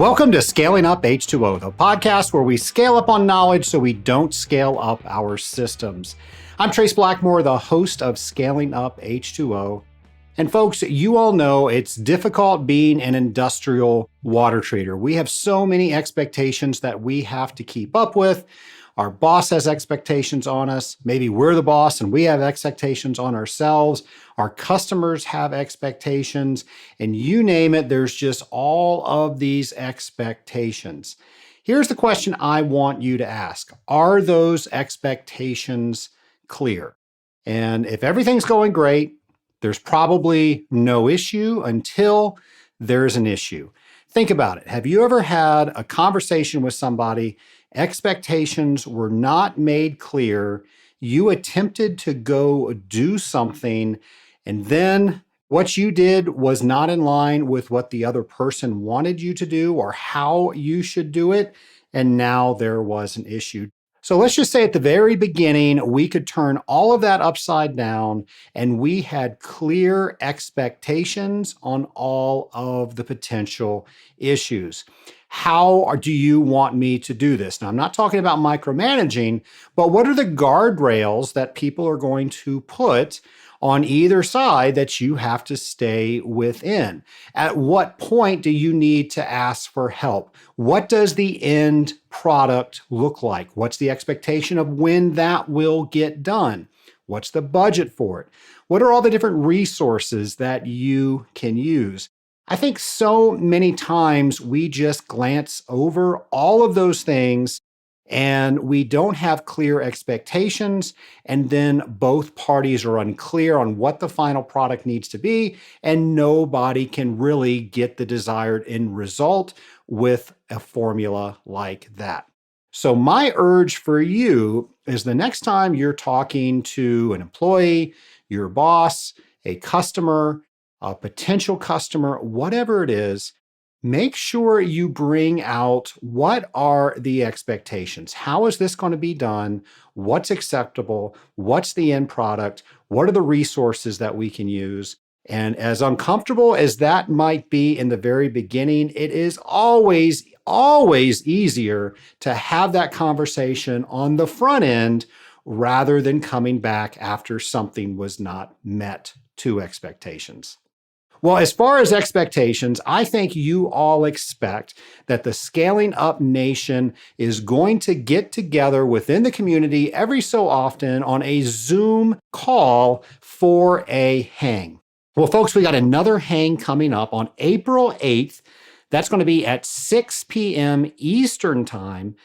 Welcome to Scaling Up H2O, the podcast where we scale up on knowledge so we don't scale up our systems. I'm Trace Blackmore, the host of Scaling Up H2O. And folks, you all know it's difficult being an industrial water treater. We have so many expectations that we have to keep up with. Our boss has expectations on us. Maybe we're the boss and we have expectations on ourselves. Our customers have expectations, and you name it, there's just all of these expectations. Here's the question I want you to ask. Are those expectations clear? And if everything's going great, there's probably no issue until there's an issue. Think about it. Have you ever had a conversation with somebody, expectations were not made clear, you attempted to go do something, and then what you did was not in line with what the other person wanted you to do or how you should do it, and now there was an issue? So let's just say at the very beginning, we could turn all of that upside down and we had clear expectations on all of the potential issues. How do you want me to do this? Now, I'm not talking about micromanaging, but what are the guardrails that people are going to put on either side that you have to stay within? At what point do you need to ask for help? What does the end product look like? What's the expectation of when that will get done? What's the budget for it? What are all the different resources that you can use? I think so many times we just glance over all of those things and we don't have clear expectations, and then both parties are unclear on what the final product needs to be, and nobody can really get the desired end result with a formula like that. So my urge for you is the next time you're talking to an employee, your boss, a customer, a potential customer, whatever it is, make sure you bring out what are the expectations. How is this going to be done? What's acceptable? What's the end product? What are the resources that we can use? And as uncomfortable as that might be in the very beginning, it is always easier to have that conversation on the front end rather than coming back after something was not met to expectations. Well, as far as expectations, I think you all expect that the Scaling Up Nation is going to get together within the community every so often on a Zoom call for a hang. Well, folks, we got another hang coming up on April 8th. That's going to be at 6 p.m. Eastern Time.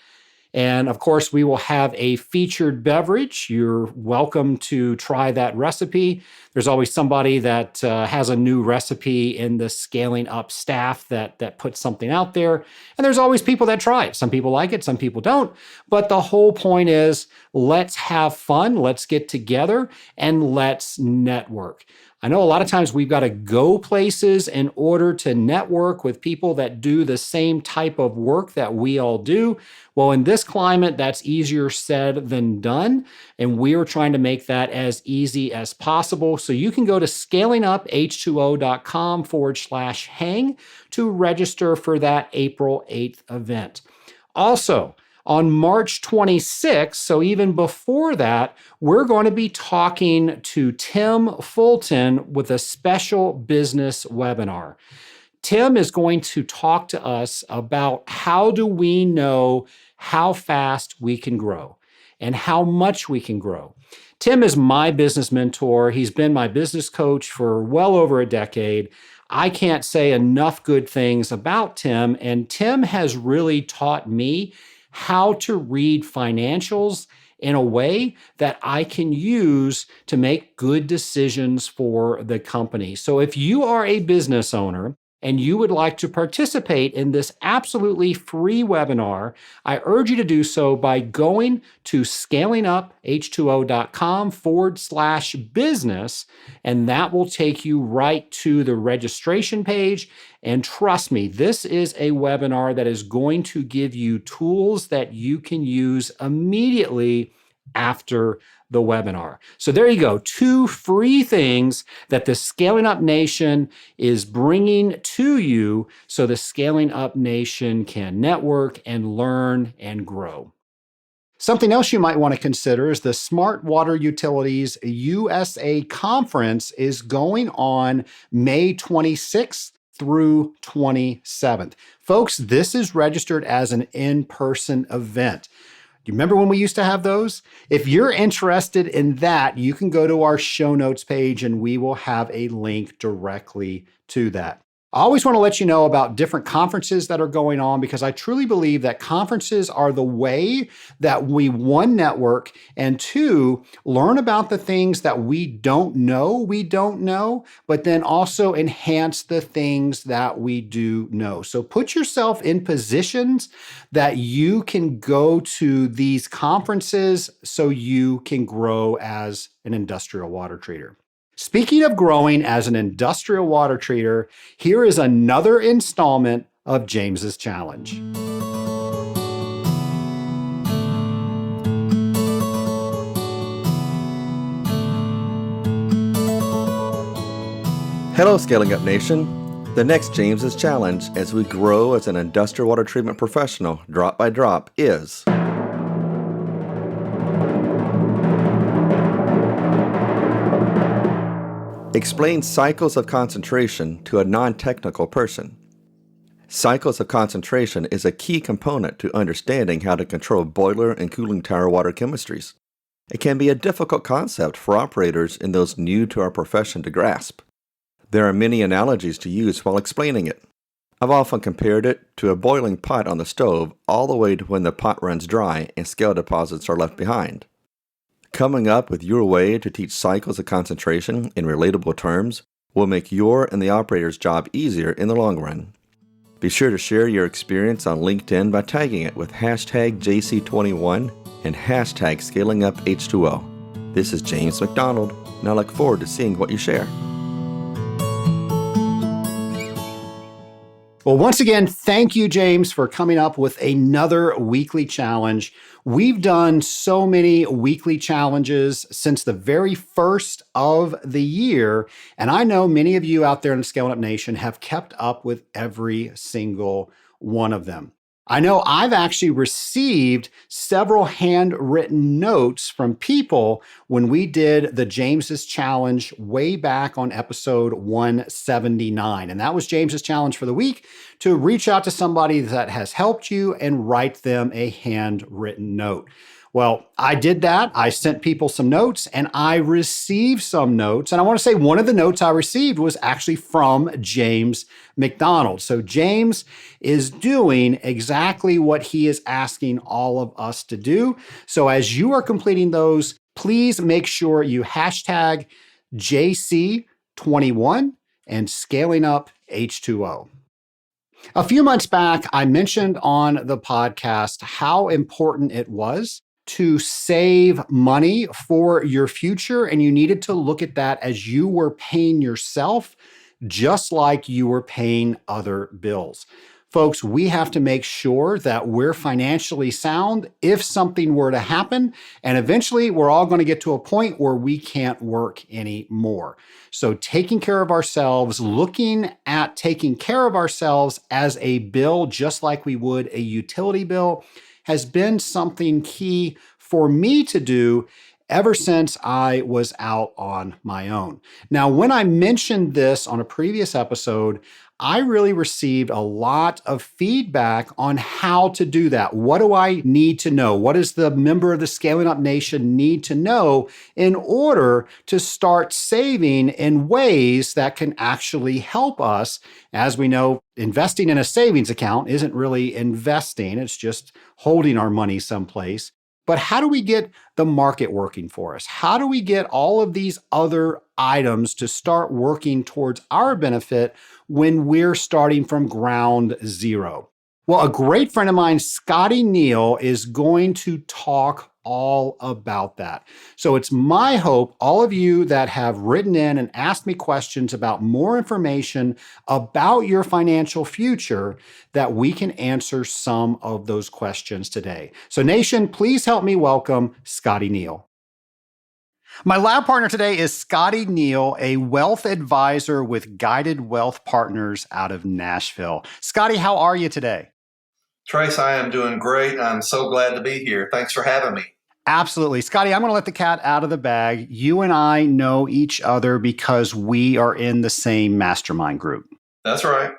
And of course, we will have a featured beverage. You're welcome to try that recipe. There's always somebody that has a new recipe in the Scaling Up staff that puts something out there. And there's always people that try it. Some people like it, some people don't. But the whole point is, let's have fun, let's get together, and let's network. I know a lot of times we've got to go places in order to network with people that do the same type of work that we all do. Well, in this climate, that's easier said than done. And we are trying to make that as easy as possible. So you can go to scalinguph2o.com/hang to register for that April 8th event. Also, on March 26th, so even before that, we're going to be talking to Tim Fulton with a special business webinar. Tim is going to talk to us about how do we know how fast we can grow and how much we can grow. Tim is my business mentor. He's been my business coach for well over a decade. I can't say enough good things about Tim, and Tim has really taught me how to read financials in a way that I can use to make good decisions for the company. So if you are a business owner and you would like to participate in this absolutely free webinar, I urge you to do so by going to scalinguph2o.com/business, and that will take you right to the registration page. And trust me, this is a webinar that is going to give you tools that you can use immediately after the webinar. So there you go, 2 free things that the Scaling Up Nation is bringing to you so the Scaling Up Nation can network and learn and grow. Something else you might want to consider is the Smart Water Utilities USA Conference is going on May 26th through 27th. Folks, this is registered as an in-person event. You remember when we used to have those? If you're interested in that, you can go to our show notes page and we will have a link directly to that. I always want to let you know about different conferences that are going on because I truly believe that conferences are the way that we, 1, network, and 2, learn about the things that we don't know, but then also enhance the things that we do know. So put yourself in positions that you can go to these conferences so you can grow as an industrial water treater. Speaking of growing as an industrial water treater, here is another installment of James's Challenge. Hello, Scaling Up Nation. The next James's Challenge as we grow as an industrial water treatment professional, drop by drop, is explain cycles of concentration to a non-technical person. Cycles of concentration is a key component to understanding how to control boiler and cooling tower water chemistries. It can be a difficult concept for operators and those new to our profession to grasp. There are many analogies to use while explaining it. I've often compared it to a boiling pot on the stove all the way to when the pot runs dry and scale deposits are left behind. Coming up with your way to teach cycles of concentration in relatable terms will make your and the operator's job easier in the long run. Be sure to share your experience on LinkedIn by tagging it with hashtag JC21 and hashtag ScalingUpH2O. This is James McDonald, and I look forward to seeing what you share. Well, once again, thank you, James, for coming up with another weekly challenge. We've done so many weekly challenges since the very first of the year, and I know many of you out there in the Scaling Up Nation have kept up with every single one of them. I know I've actually received several handwritten notes from people when we did the James's Challenge way back on episode 179. And that was James's Challenge for the week, to reach out to somebody that has helped you and write them a handwritten note. Well, I did that. I sent people some notes and I received some notes. And I want to say one of the notes I received was actually from James McDonald. So James is doing exactly what he is asking all of us to do. So as you are completing those, please make sure you hashtag JC21 and Scaling Up H2O. A few months back, I mentioned on the podcast how important it was to save money for your future, and you needed to look at that as you were paying yourself, just like you were paying other bills. Folks, we have to make sure that we're financially sound if something were to happen, and eventually we're all going to get to a point where we can't work anymore. So taking care of ourselves, looking at taking care of ourselves as a bill, just like we would a utility bill, has been something key for me to do ever since I was out on my own. Now, when I mentioned this on a previous episode, I really received a lot of feedback on how to do that. What do I need to know? What does the member of the Scaling Up Nation need to know in order to start saving in ways that can actually help us? As we know, investing in a savings account isn't really investing, it's just holding our money someplace. But how do we get the market working for us? How do we get all of these other items to start working towards our benefit when we're starting from ground zero? Well, a great friend of mine, Scotty Neal, is going to talk all about that. So it's my hope, all of you that have written in and asked me questions about more information about your financial future, that we can answer some of those questions today. So Nation, please help me welcome Scotty Neal. My lab partner today is Scotty Neal, a wealth advisor with Guided Wealth Partners out of Nashville. Scotty, how are you today? Trace, I am doing great. I'm so glad to be here. Thanks for having me. Absolutely. Scotty, I'm going to let the cat out of the bag. You and I know each other because we are in the same mastermind group. That's right.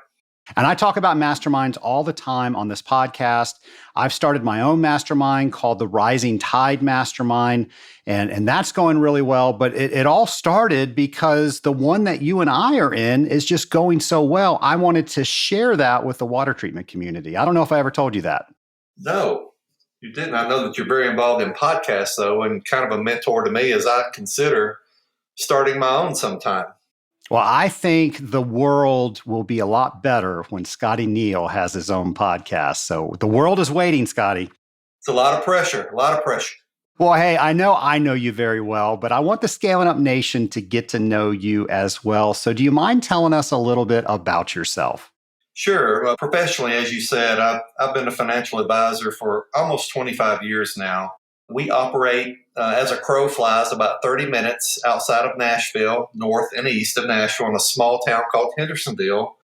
And I talk about masterminds all the time on this podcast. I've started my own mastermind called the Rising Tide Mastermind, and that's going really well. But it all started because the one that you and I are in is just going so well. I wanted to share that with the water treatment community. I don't know if I ever told you that. No, you didn't. I know that you're very involved in podcasts, though, and kind of a mentor to me as I consider starting my own sometime. Well, I think the world will be a lot better when Scotty Neal has his own podcast. So the world is waiting, Scotty. It's a lot of pressure, a lot of pressure. Well, hey, I know you very well, but I want the Scaling Up Nation to get to know you as well. So do you mind telling us a little bit about yourself? Sure. Professionally, as you said, I've been a financial advisor for almost 25 years now. We operate as a crow flies about 30 minutes outside of Nashville, north and east of Nashville, in a small town called Hendersonville.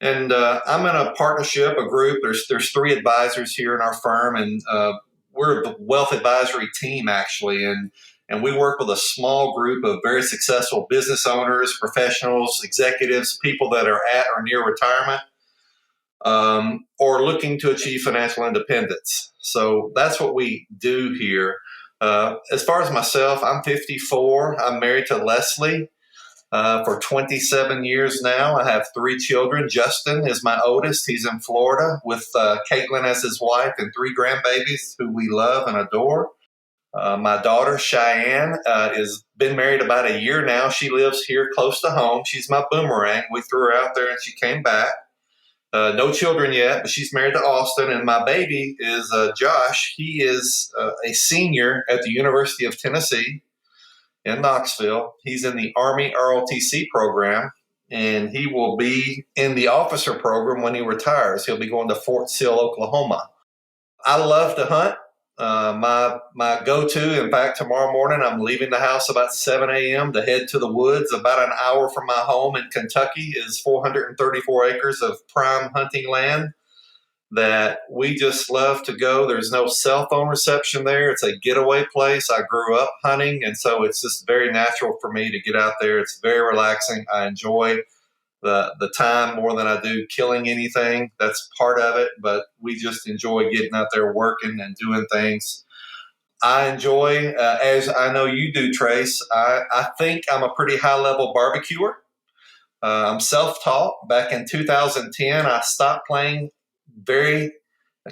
And I'm in a partnership, a group. There's three advisors here in our firm, and we're the wealth advisory team, actually. And we work with a small group of very successful business owners, professionals, executives, people that are at or near retirement, or looking to achieve financial independence. So that's what we do here. As far as myself, I'm 54. I'm married to Leslie for 27 years now. I have three children. Justin is my oldest. He's in Florida with Caitlin as his wife and three grandbabies who we love and adore. My daughter, Cheyenne, has been married about a year now. She lives here close to home. She's my boomerang. We threw her out there and she came back. No children yet, but she's married to Austin. And my baby is Josh. He is a senior at the University of Tennessee in Knoxville. He's in the Army ROTC program, and he will be in the officer program when he retires. He'll be going to Fort Sill, Oklahoma. I love to hunt. My go-to, in fact, tomorrow morning, I'm leaving the house about 7 a.m. to head to the woods. About an hour from my home in Kentucky is 434 acres of prime hunting land that we just love to go. There's no cell phone reception there. It's a getaway place. I grew up hunting, and so it's just very natural for me to get out there. It's very relaxing. I enjoy the time more than I do killing anything. That's part of it, but we just enjoy getting out there working and doing things. I enjoy, as I know you do, Trace, I think I'm a pretty high-level barbecuer. I'm self-taught. Back in 2010, I stopped playing very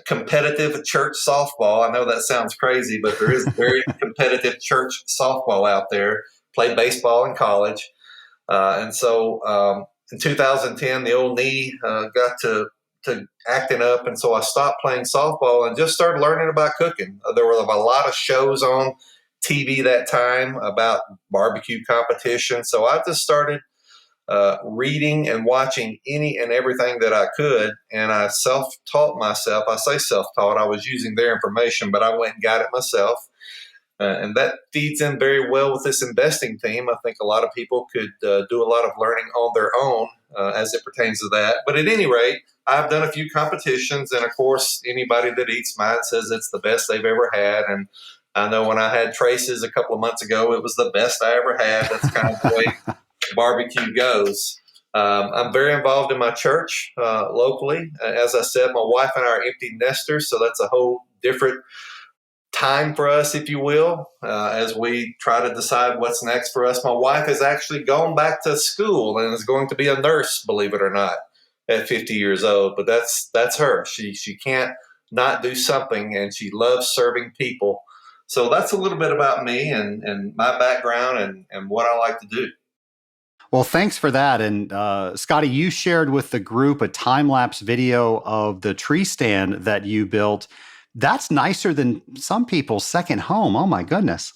competitive church softball. I know that sounds crazy, but there is very competitive church softball out there. Played baseball in college. And so in 2010, the old knee got to acting up, and so I stopped playing softball and just started learning about cooking. There were a lot of shows on TV that time about barbecue competition, so I just started reading and watching any and everything that I could, and I self-taught myself. I say self-taught. I was using their information, but I went and got it myself. And that feeds in very well with this investing theme. I think a lot of people could do a lot of learning on their own as it pertains to that. But at any rate, I've done a few competitions. And of course, anybody that eats mine says it's the best they've ever had. And I know when I had Trace's a couple of months ago, it was the best I ever had. That's kind of the way barbecue goes. I'm very involved in my church locally. As I said, my wife and I are empty nesters. So that's a whole different time for us, if you will, as we try to decide what's next for us. My wife has actually gone back to school and is going to be a nurse, believe it or not, at 50 years old. But that's her. She can't not do something, and she loves serving people. So that's a little bit about me and my background and what I like to do. Well, thanks for that. And Scotty, you shared with the group a time-lapse video of the tree stand that you built That's nicer than some people's second home. Oh my goodness.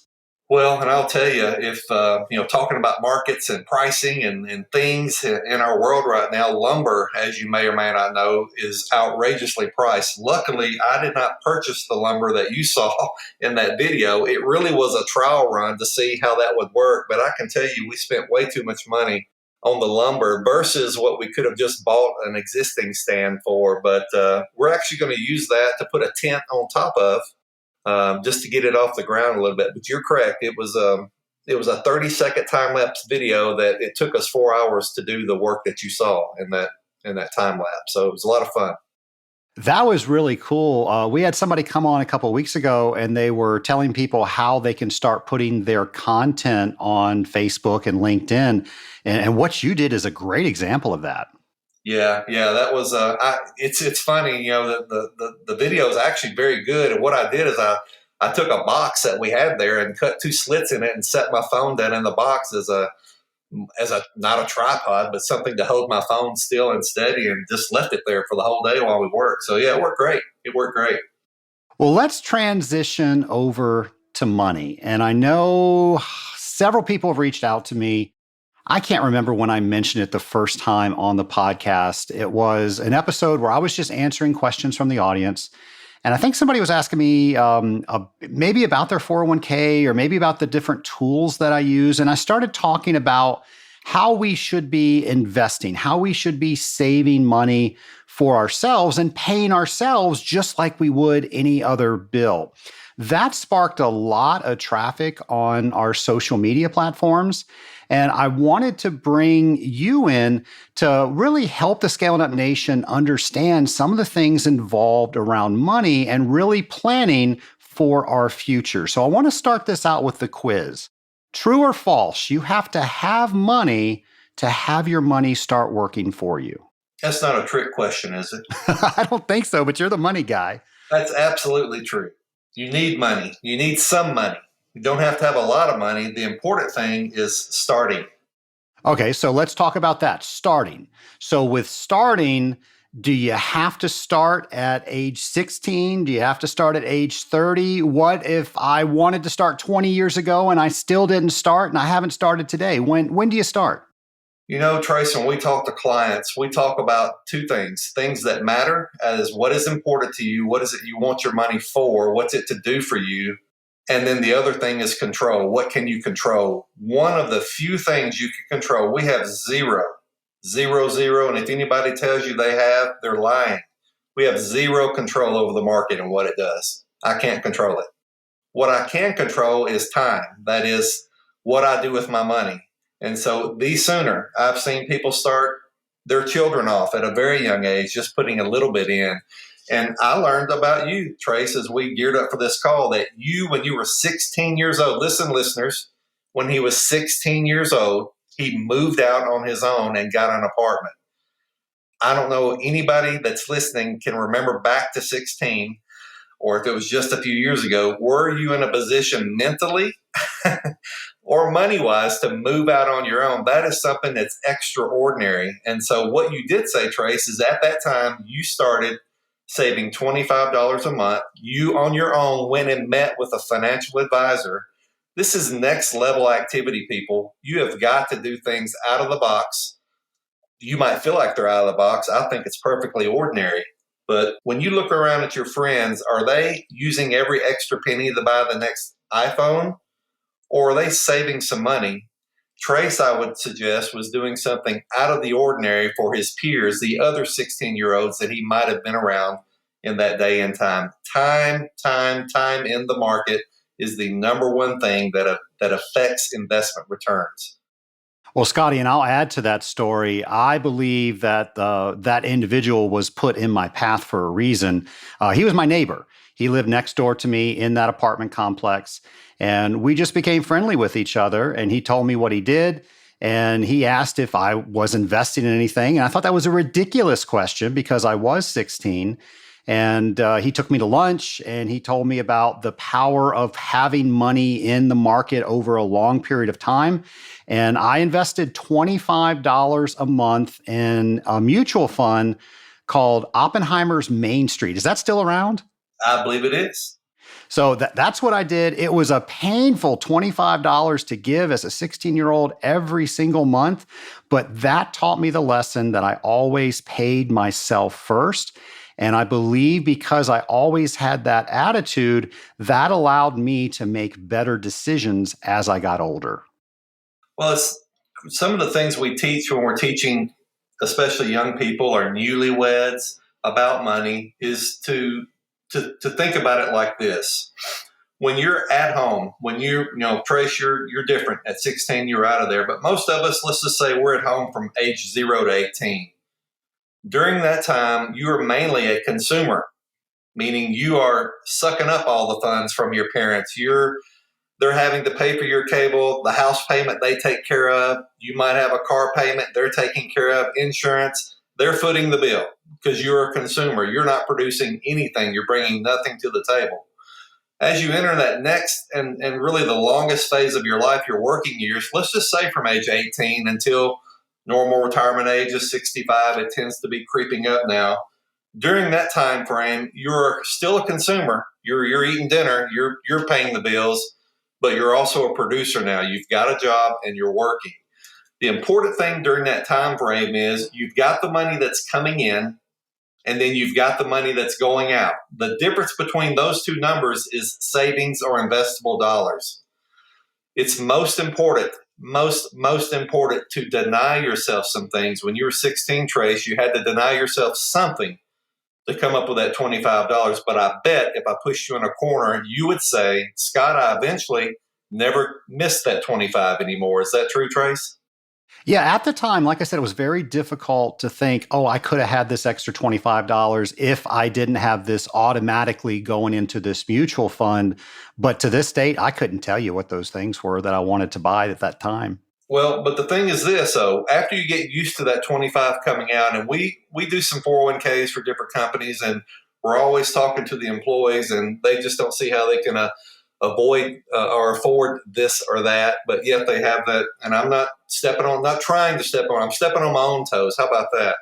Well, and I'll tell you, if talking about markets and pricing and things in our world right now, lumber, as you may or may not know, is outrageously priced. Luckily, I did not purchase the lumber that you saw in that video. It really was a trial run to see how that would work. But I can tell you, we spent way too much money on the lumber versus what we could have just bought an existing stand for. But we're actually going to use that to put a tent on top of, just to get it off the ground a little bit. But you're correct. It was a 30-second time lapse video that it took us 4 hours to do the work that you saw in that time lapse. So it was a lot of fun. That was really cool. We had somebody come on a couple of weeks ago, and they were telling people how they can start putting their content on Facebook and LinkedIn. And what you did is a great example of that. Yeah, that was. It's funny, the video is actually very good. And what I did is I took a box that we had there and cut 2 slits in it and set my phone down in the box as a not a tripod, but something to hold my phone still and steady, and just left it there for the whole day while we worked. So yeah, it worked great. Well, let's transition over to money. And I know several people have reached out to me. I can't remember when I mentioned it the first time on the podcast. It was an episode where I was just answering questions from the audience. And I think somebody was asking me maybe about their 401k or maybe about the different tools that I use. And I started talking about how we should be investing, how we should be saving money for ourselves and paying ourselves just like we would any other bill. That sparked a lot of traffic on our social media platforms. And I wanted to bring you in to really help the Scaling Up Nation understand some of the things involved around money and really planning for our future. So I want to start this out with the quiz. True or false, you have to have money to have your money start working for you? That's not a trick question, is it? I don't think so, but you're the money guy. That's absolutely true. You need money. You need some money. You don't have to have a lot of money. The important thing is starting. Okay, so let's talk about that, starting. So with starting, do you have to start at age 16? Do you have to start at age 30? What if I wanted to start 20 years ago and I still didn't start and I haven't started today? When do you start? Trace, when we talk to clients, we talk about 2 things that matter, as what is important to you, what is it you want your money for, what's it to do for you. And then the other thing is control. What can you control? One of the few things you can control, we have zero. And if anybody tells you they have, they're lying. We have zero control over the market and what it does. I can't control it. What I can control is time. That is what I do with my money. And so the sooner I've seen people start their children off at a very young age, just putting a little bit in. And I learned about you, Trace, as we geared up for this call, that you, when you were 16 years old, listen, listeners, when he was 16 years old, he moved out on his own and got an apartment. I don't know anybody that's listening can remember back to 16, or if it was just a few years ago, were you in a position mentally or money-wise to move out on your own? That is something that's extraordinary. And so what you did say, Trace, is at that time you started saving $25 a month. You on your own went and met with a financial advisor. This is next level activity, people. You have got to do things out of the box. You might feel like they're out of the box. I think it's perfectly ordinary. But when you look around at your friends, are they using every extra penny to buy the next iPhone? Or are they saving some money? Trace, I would suggest, was doing something out of the ordinary for his peers, the other 16-year-olds that he might have been around in that day and time. Time in the market is the number one thing that affects investment returns. Well, Scotty, and I'll add to that story. I believe that that individual was put in my path for a reason. He was my neighbor. He lived next door to me in that apartment complex. And we just became friendly with each other. And he told me what he did. And he asked if I was investing in anything. And I thought that was a ridiculous question because I was 16. And he took me to lunch and he told me about the power of having money in the market over a long period of time. And I invested $25 a month in a mutual fund called Oppenheimer's Main Street. Is that still around? I believe it is. So that's what I did. It was a painful $25 to give as a 16-year-old every single month, but that taught me the lesson that I always paid myself first. And I believe because I always had that attitude, that allowed me to make better decisions as I got older. Well, it's some of the things we teach when we're teaching, especially young people or newlyweds about money, is to think about it like this. When you're at home, when Trace, you're different. At 16, you're out of there. But most of us, let's just say we're at home from age 0 to 18. During that time, you are mainly a consumer, meaning you are sucking up all the funds from your parents. They're having to pay for your cable, the house payment they take care of. You might have a car payment they're taking care of, insurance. They're footing the bill because you're a consumer. You're not producing anything. You're bringing nothing to the table. As you enter that next and really the longest phase of your life, your working years, let's just say from age 18 until normal retirement age is 65, it tends to be creeping up now. During that time frame, you're still a consumer. You're eating dinner. You're paying the bills, but you're also a producer now. You've got a job and you're working. The important thing during that time frame is you've got the money that's coming in, and then you've got the money that's going out. The difference between those two numbers is savings or investable dollars. It's most important to deny yourself some things. When you were 16, Trace, you had to deny yourself something to come up with that $25. But I bet if I pushed you in a corner, you would say, Scott, I eventually never missed that 25 anymore. Is that true, Trace? Yeah, at the time, like I said, it was very difficult to think, oh, I could have had this extra $25 if I didn't have this automatically going into this mutual fund. But to this date, I couldn't tell you what those things were that I wanted to buy at that time. Well, but the thing is this, though, after you get used to that 25 coming out, and we do some 401ks for different companies, and we're always talking to the employees, and they just don't see how they can avoid or afford this or that, but yet they have that. And I'm not trying to step on, I'm stepping on my own toes. How about that?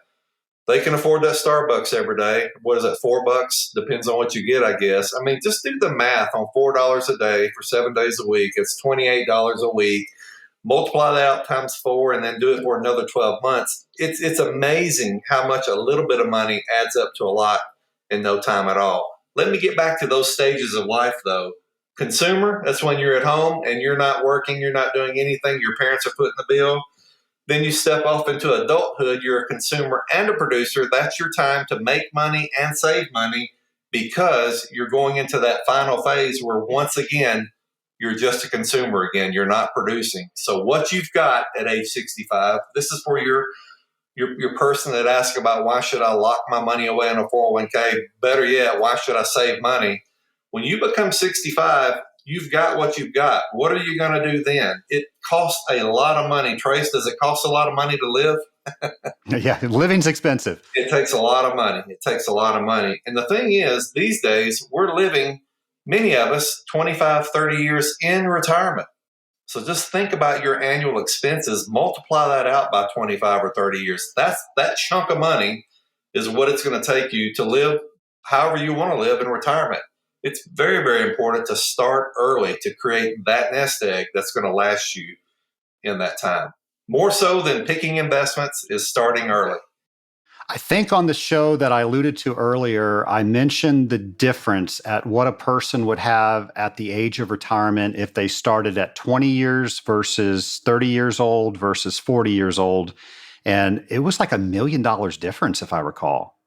They can afford that Starbucks every day. What is that, $4? Depends on what you get, I guess. I mean, just do the math on $4 a day for 7 days a week. It's $28 a week. Multiply that out times 4 and then do it for another 12 months. It's amazing how much a little bit of money adds up to a lot in no time at all. Let me get back to those stages of life, though. Consumer, that's when you're at home and you're not working, you're not doing anything, your parents are footing the bill. Then you step off into adulthood, you're a consumer and a producer. That's your time to make money and save money because you're going into that final phase where once again, you're just a consumer again. You're not producing. So what you've got at age 65, this is for your person that asks about why should I lock my money away in a 401k? Better yet, why should I save money? When you become 65, you've got what you've got. What are you going to do then? It costs a lot of money. Trace, does it cost a lot of money to live? Yeah, living's expensive. It takes a lot of money. It takes a lot of money. And the thing is, these days, we're living, many of us, 25, 30 years in retirement. So just think about your annual expenses, multiply that out by 25 or 30 years. That chunk of money is what it's going to take you to live however you want to live in retirement. It's very, very important to start early to create that nest egg that's going to last you in that time. More so than picking investments is starting early. I think on the show that I alluded to earlier, I mentioned the difference at what a person would have at the age of retirement if they started at 20 years versus 30 years old versus 40 years old. And it was like $1 million difference, if I recall.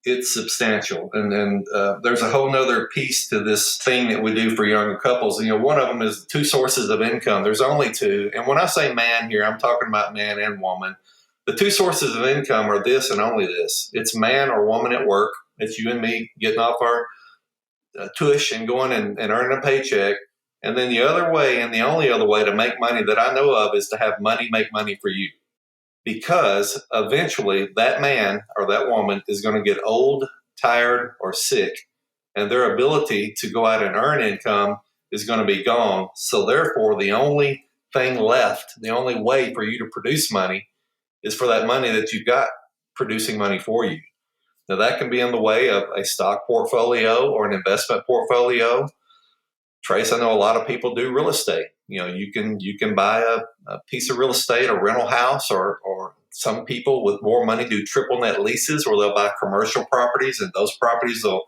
It's substantial. And there's a whole nother piece to this thing that we do for younger couples. You know, one of them is 2 sources of income. There's only 2. And when I say man here, I'm talking about man and woman. The 2 sources of income are this and only this. It's man or woman at work. It's you and me getting off our tuish and going and earning a paycheck. And then the other way, and the only other way to make money that I know of, is to have money make money for you. Because eventually that man or that woman is going to get old, tired, or sick, and their ability to go out and earn income is going to be gone. So therefore, the only thing left, the only way for you to produce money is for that money that you've got producing money for you. Now, that can be in the way of a stock portfolio or an investment portfolio. Trace, I know a lot of people do real estate. You can buy a piece of real estate, a rental house, or some people with more money do triple net leases where they'll buy commercial properties, and those properties will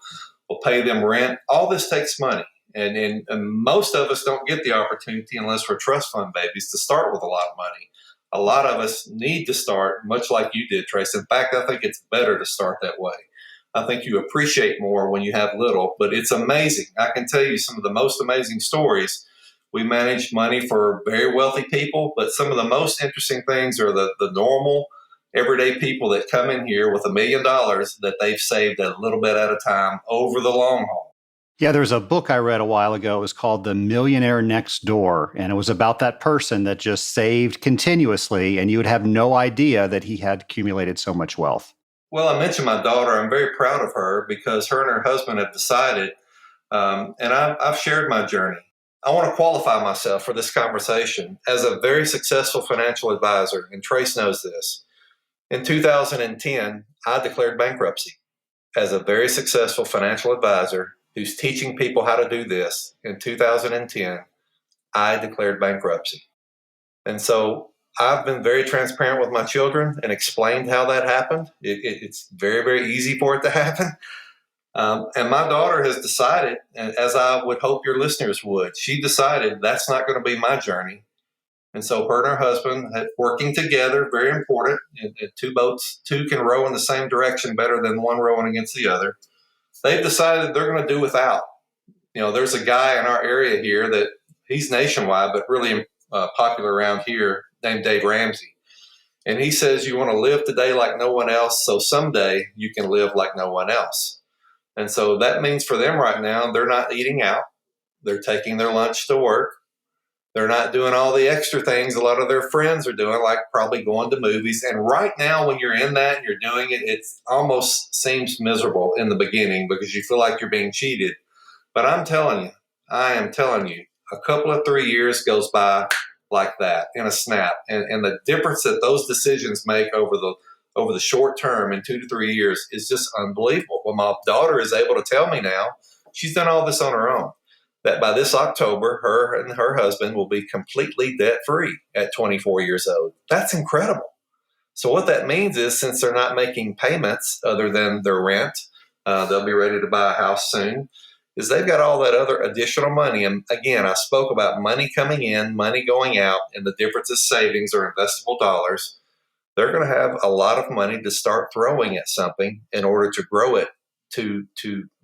pay them rent. All this takes money. And most of us don't get the opportunity, unless we're trust fund babies, to start with a lot of money. A lot of us need to start much like you did, Trace. In fact, I think it's better to start that way. I think you appreciate more when you have little, but it's amazing. I can tell you some of the most amazing stories. We manage money for very wealthy people, but some of the most interesting things are the normal, everyday people that come in here with $1 million that they've saved a little bit at a time over the long haul. Yeah, there's a book I read a while ago. It was called The Millionaire Next Door, and it was about that person that just saved continuously, and you would have no idea that he had accumulated so much wealth. Well, I mentioned my daughter. I'm very proud of her because her and her husband have decided, and I've shared my journey. I want to qualify myself for this conversation as a very successful financial advisor, and Trace knows this. In 2010, I declared bankruptcy. As a very successful financial advisor who's teaching people how to do this, in 2010, I declared bankruptcy. And so I've been very transparent with my children and explained how that happened. It's very, very easy for it to happen. And my daughter has decided, as I would hope your listeners would, she decided that's not going to be my journey. And so her and her husband, working together, very important. Two can row in the same direction better than one rowing against the other. They've decided they're going to do without. There's a guy in our area here that he's nationwide, but really popular around here, named Dave Ramsey. And he says, you want to live today like no one else, so someday you can live like no one else. And so that means for them right now, they're not eating out. They're taking their lunch to work. They're not doing all the extra things a lot of their friends are doing, like probably going to movies. And right now, when you're in that and you're doing it, it almost seems miserable in the beginning because you feel like you're being cheated. But I am telling you, a couple of 3 years goes by like that in a snap. And the difference that those decisions make over the short term in 2 to 3 years is just unbelievable. Well, my daughter is able to tell me now, she's done all this on her own, that by this October, her and her husband will be completely debt-free at 24 years old. That's incredible. So what that means is, since they're not making payments other than their rent, they'll be ready to buy a house soon, is they've got all that other additional money. And again, I spoke about money coming in, money going out, and the difference is savings or investable dollars. They're going to have a lot of money to start throwing at something in order to grow it to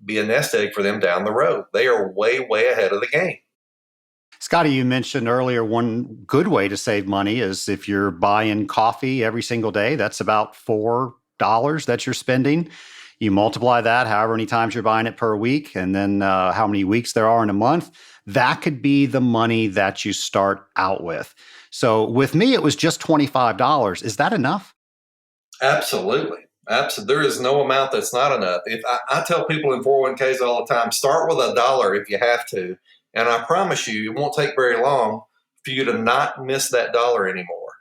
be a nest egg for them down the road. They are way, way ahead of the game. Scotty, you mentioned earlier one good way to save money is if you're buying coffee every single day, that's about $4 that you're spending. You multiply that however many times you're buying it per week, and then how many weeks there are in a month. That could be the money that you start out with. So with me, it was just $25. Is that enough? Absolutely. Absolutely. There is no amount that's not enough. If I tell people in 401ks all the time, start with $1 if you have to. And I promise you, it won't take very long for you to not miss that dollar anymore.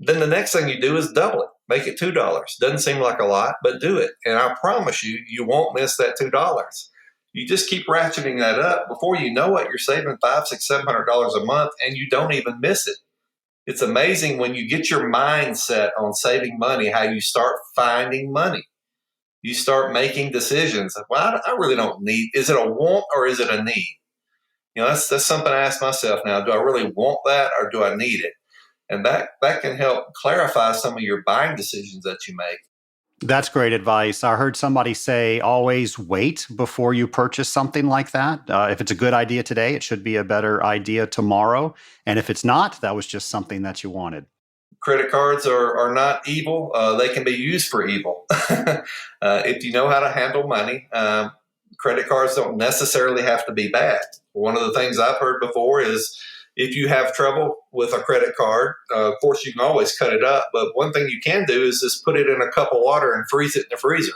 Then the next thing you do is double it. Make it $2. Doesn't seem like a lot, but do it. And I promise you, you won't miss that $2. You just keep ratcheting that up. Before you know it, you're saving $500, $600, $700 a month, and you don't even miss it. It's amazing when you get your mind set on saving money, how you start finding money. You start making decisions. Well, I really don't need. Is it a want or is it a need? That's something I ask myself now. Do I really want that or do I need it? And that can help clarify some of your buying decisions that you make. That's great advice. I heard somebody say always wait before you purchase something like that. If it's a good idea today, it should be a better idea tomorrow. And if it's not, that was just something that you wanted. Credit cards are not evil. They can be used for evil. If you know how to handle money, credit cards don't necessarily have to be bad. One of the things I've heard before is if you have trouble with a credit card, of course, you can always cut it up. But one thing you can do is just put it in a cup of water and freeze it in the freezer.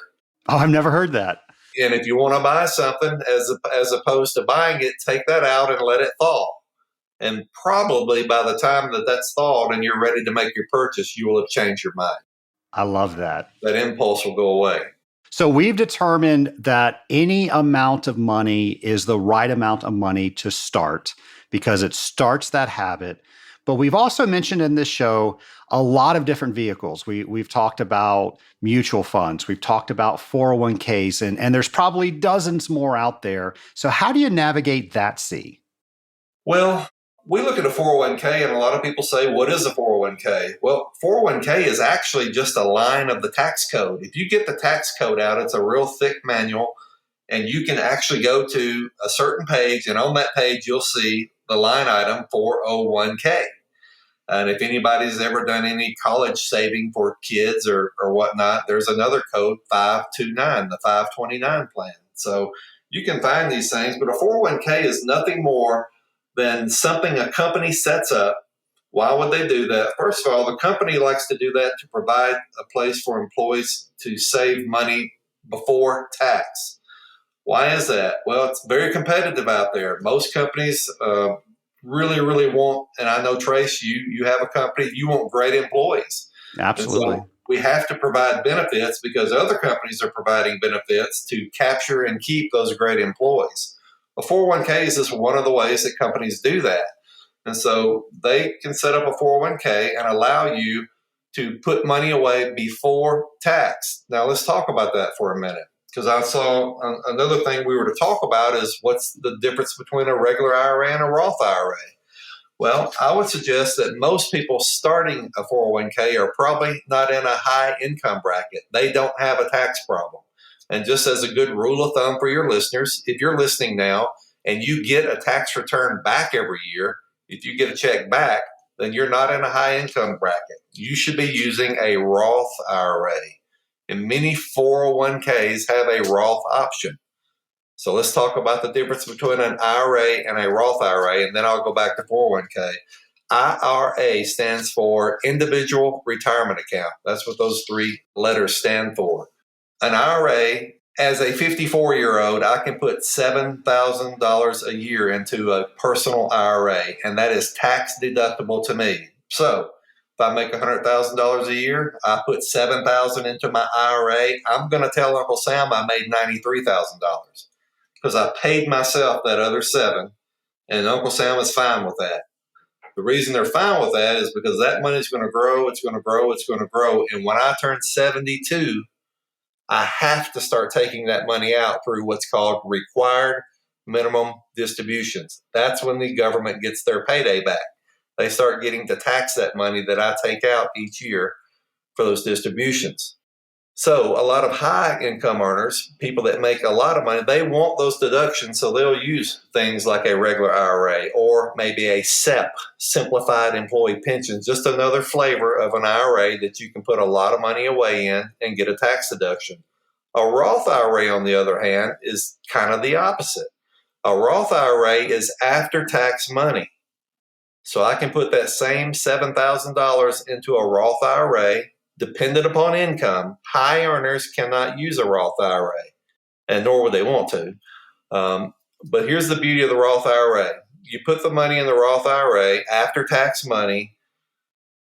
Oh, I've never heard that. And if you want to buy something, as opposed to buying it, take that out and let it thaw. And probably by the time that's thawed and you're ready to make your purchase, you will have changed your mind. I love that. That impulse will go away. So we've determined that any amount of money is the right amount of money to start because it starts that habit. But we've also mentioned in this show a lot of different vehicles. We've talked about mutual funds, we've talked about 401ks, and there's probably dozens more out there. So how do you navigate that sea? Well, we look at a 401k and a lot of people say, what is a 401k? Well, 401k is actually just a line of the tax code. If you get the tax code out, it's a real thick manual, and you can actually go to a certain page, and on that page, you'll see the line item 401k. And if anybody's ever done any college saving for kids or whatnot, there's another code 529, the 529 plan. So you can find these things, but a 401k is nothing more than something a company sets up. Why would they do that? First of all, the company likes to do that to provide a place for employees to save money before tax. Why is that? Well, it's very competitive out there. Most companies really, really want, and I know, Trace, you have a company, you want great employees. Absolutely. And so we have to provide benefits because other companies are providing benefits to capture and keep those great employees. A 401k is just one of the ways that companies do that. And so they can set up a 401k and allow you to put money away before tax. Now, let's talk about that for a minute, because I saw another thing we were to talk about is what's the difference between a regular IRA and a Roth IRA. Well, I would suggest that most people starting a 401k are probably not in a high income bracket. They don't have a tax problem. And just as a good rule of thumb for your listeners, if you're listening now and you get a tax return back every year, if you get a check back, then you're not in a high income bracket. You should be using a Roth IRA. And many 401ks have a Roth option. So let's talk about the difference between an IRA and a Roth IRA, and then I'll go back to 401k. IRA stands for Individual Retirement Account. That's what those three letters stand for. An IRA, as a 54-year-old, I can put $7,000 a year into a personal IRA, and that is tax deductible to me. So if I make $100,000 a year, I put $7,000 into my IRA. I'm going to tell Uncle Sam I made $93,000 because I paid myself that other $7,000, and Uncle Sam is fine with that. The reason they're fine with that is because that money is going to grow, it's going to grow, it's going to grow. And when I turn 72, I have to start taking that money out through what's called required minimum distributions. That's when the government gets their payday back. They start getting to tax that money that I take out each year for those distributions. So a lot of high income earners, people that make a lot of money, they want those deductions, so they'll use things like a regular IRA or maybe a SEP, Simplified Employee Pension, just another flavor of an IRA that you can put a lot of money away in and get a tax deduction. A Roth IRA, on the other hand, is kind of the opposite. A Roth IRA is after-tax money. So I can put that same $7,000 into a Roth IRA, dependent upon income. High earners cannot use a Roth IRA, and nor would they want to. But here's the beauty of the Roth IRA. You put the money in the Roth IRA, after-tax money,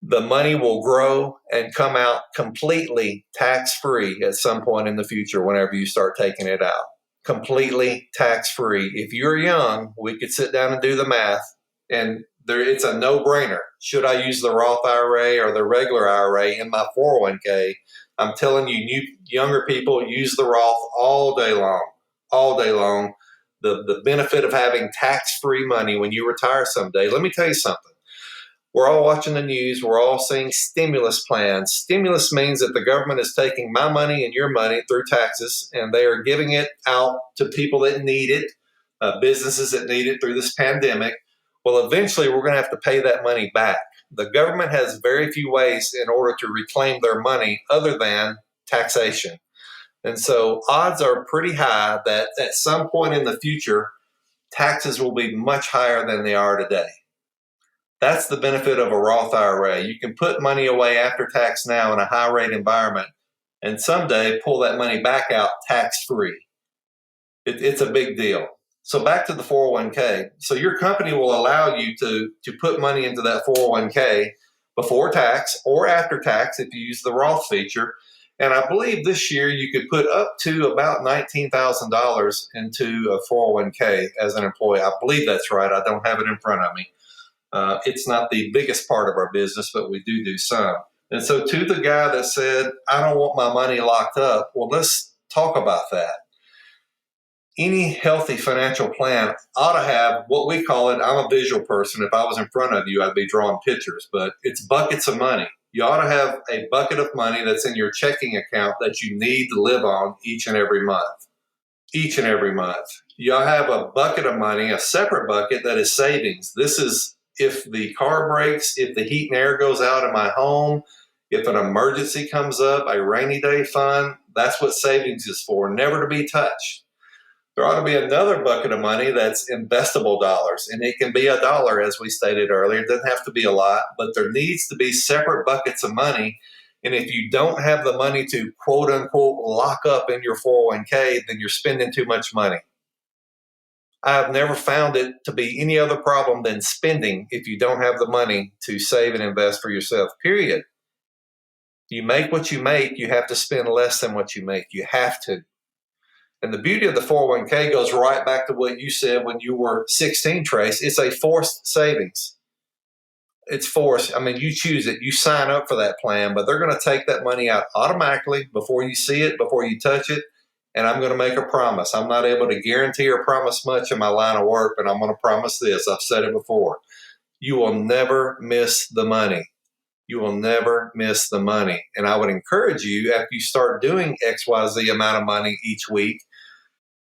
the money will grow and come out completely tax-free at some point in the future whenever you start taking it out. Completely tax-free. If you're young, we could sit down and do the math, and it's a no-brainer. Should I use the Roth IRA or the regular IRA in my 401k? I'm telling you, younger people use the Roth all day long, all day long. The benefit of having tax-free money when you retire someday. Let me tell you something. We're all watching the news. We're all seeing stimulus plans. Stimulus means that the government is taking my money and your money through taxes, and they are giving it out to people that need it, businesses that need it through this pandemic. Well, eventually, we're going to have to pay that money back. The government has very few ways in order to reclaim their money other than taxation. And so odds are pretty high that at some point in the future, taxes will be much higher than they are today. That's the benefit of a Roth IRA. You can put money away after tax now in a high rate environment and someday pull that money back out tax-free. It's a big deal. So back to the 401k. So your company will allow you to put money into that 401k before tax or after tax if you use the Roth feature. And I believe this year you could put up to about $19,000 into a 401k as an employee. I believe that's right. I don't have it in front of me. It's not the biggest part of our business, but we do some. And so to the guy that said, I don't want my money locked up, well, let's talk about that. Any healthy financial plan ought to have what we call it. I'm a visual person. If I was in front of you, I'd be drawing pictures, but it's buckets of money. You ought to have a bucket of money that's in your checking account that you need to live on each and every month. Each and every month. You ought to have a bucket of money, a separate bucket that is savings. This is if the car breaks, if the heat and air goes out in my home, if an emergency comes up, a rainy day fund, that's what savings is for, never to be touched. There ought to be another bucket of money that's investable dollars, and it can be $1, as we stated earlier. It doesn't have to be a lot, but there needs to be separate buckets of money. And if you don't have the money to quote unquote lock up in your 401k, then you're spending too much money. I've never found it to be any other problem than spending if you don't have the money to save and invest for yourself, period. You make what you make, you have to spend less than what you make. You have to. And the beauty of the 401k goes right back to what you said when you were 16, Trace. It's a forced savings. It's forced. I mean, you choose it. You sign up for that plan, but they're going to take that money out automatically before you see it, before you touch it. And I'm going to make a promise. I'm not able to guarantee or promise much in my line of work, but I'm going to promise this. I've said it before. You will never miss the money. You will never miss the money. And I would encourage you, after you start doing XYZ amount of money each week,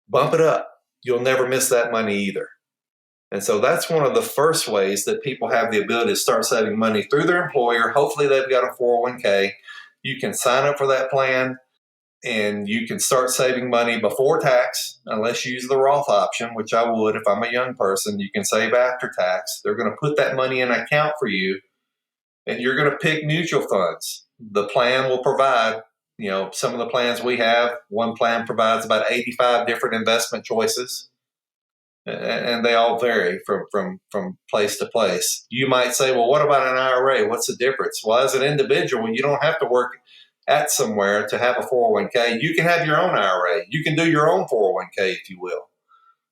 bump it up. You'll never miss that money either. And so that's one of the first ways that people have the ability to start saving money through their employer. Hopefully they've got a 401k. You can sign up for that plan and you can start saving money before tax, unless you use the Roth option, which I would if I'm a young person. You can save after tax. They're going to put that money in an account for you, and you're going to pick mutual funds. The plan will provide, some of the plans we have, one plan provides about 85 different investment choices, and they all vary from place to place. You might say, well, what about an IRA? What's the difference? Well, as an individual, you don't have to work at somewhere to have a 401k. You can have your own IRA. You can do your own 401k, if you will.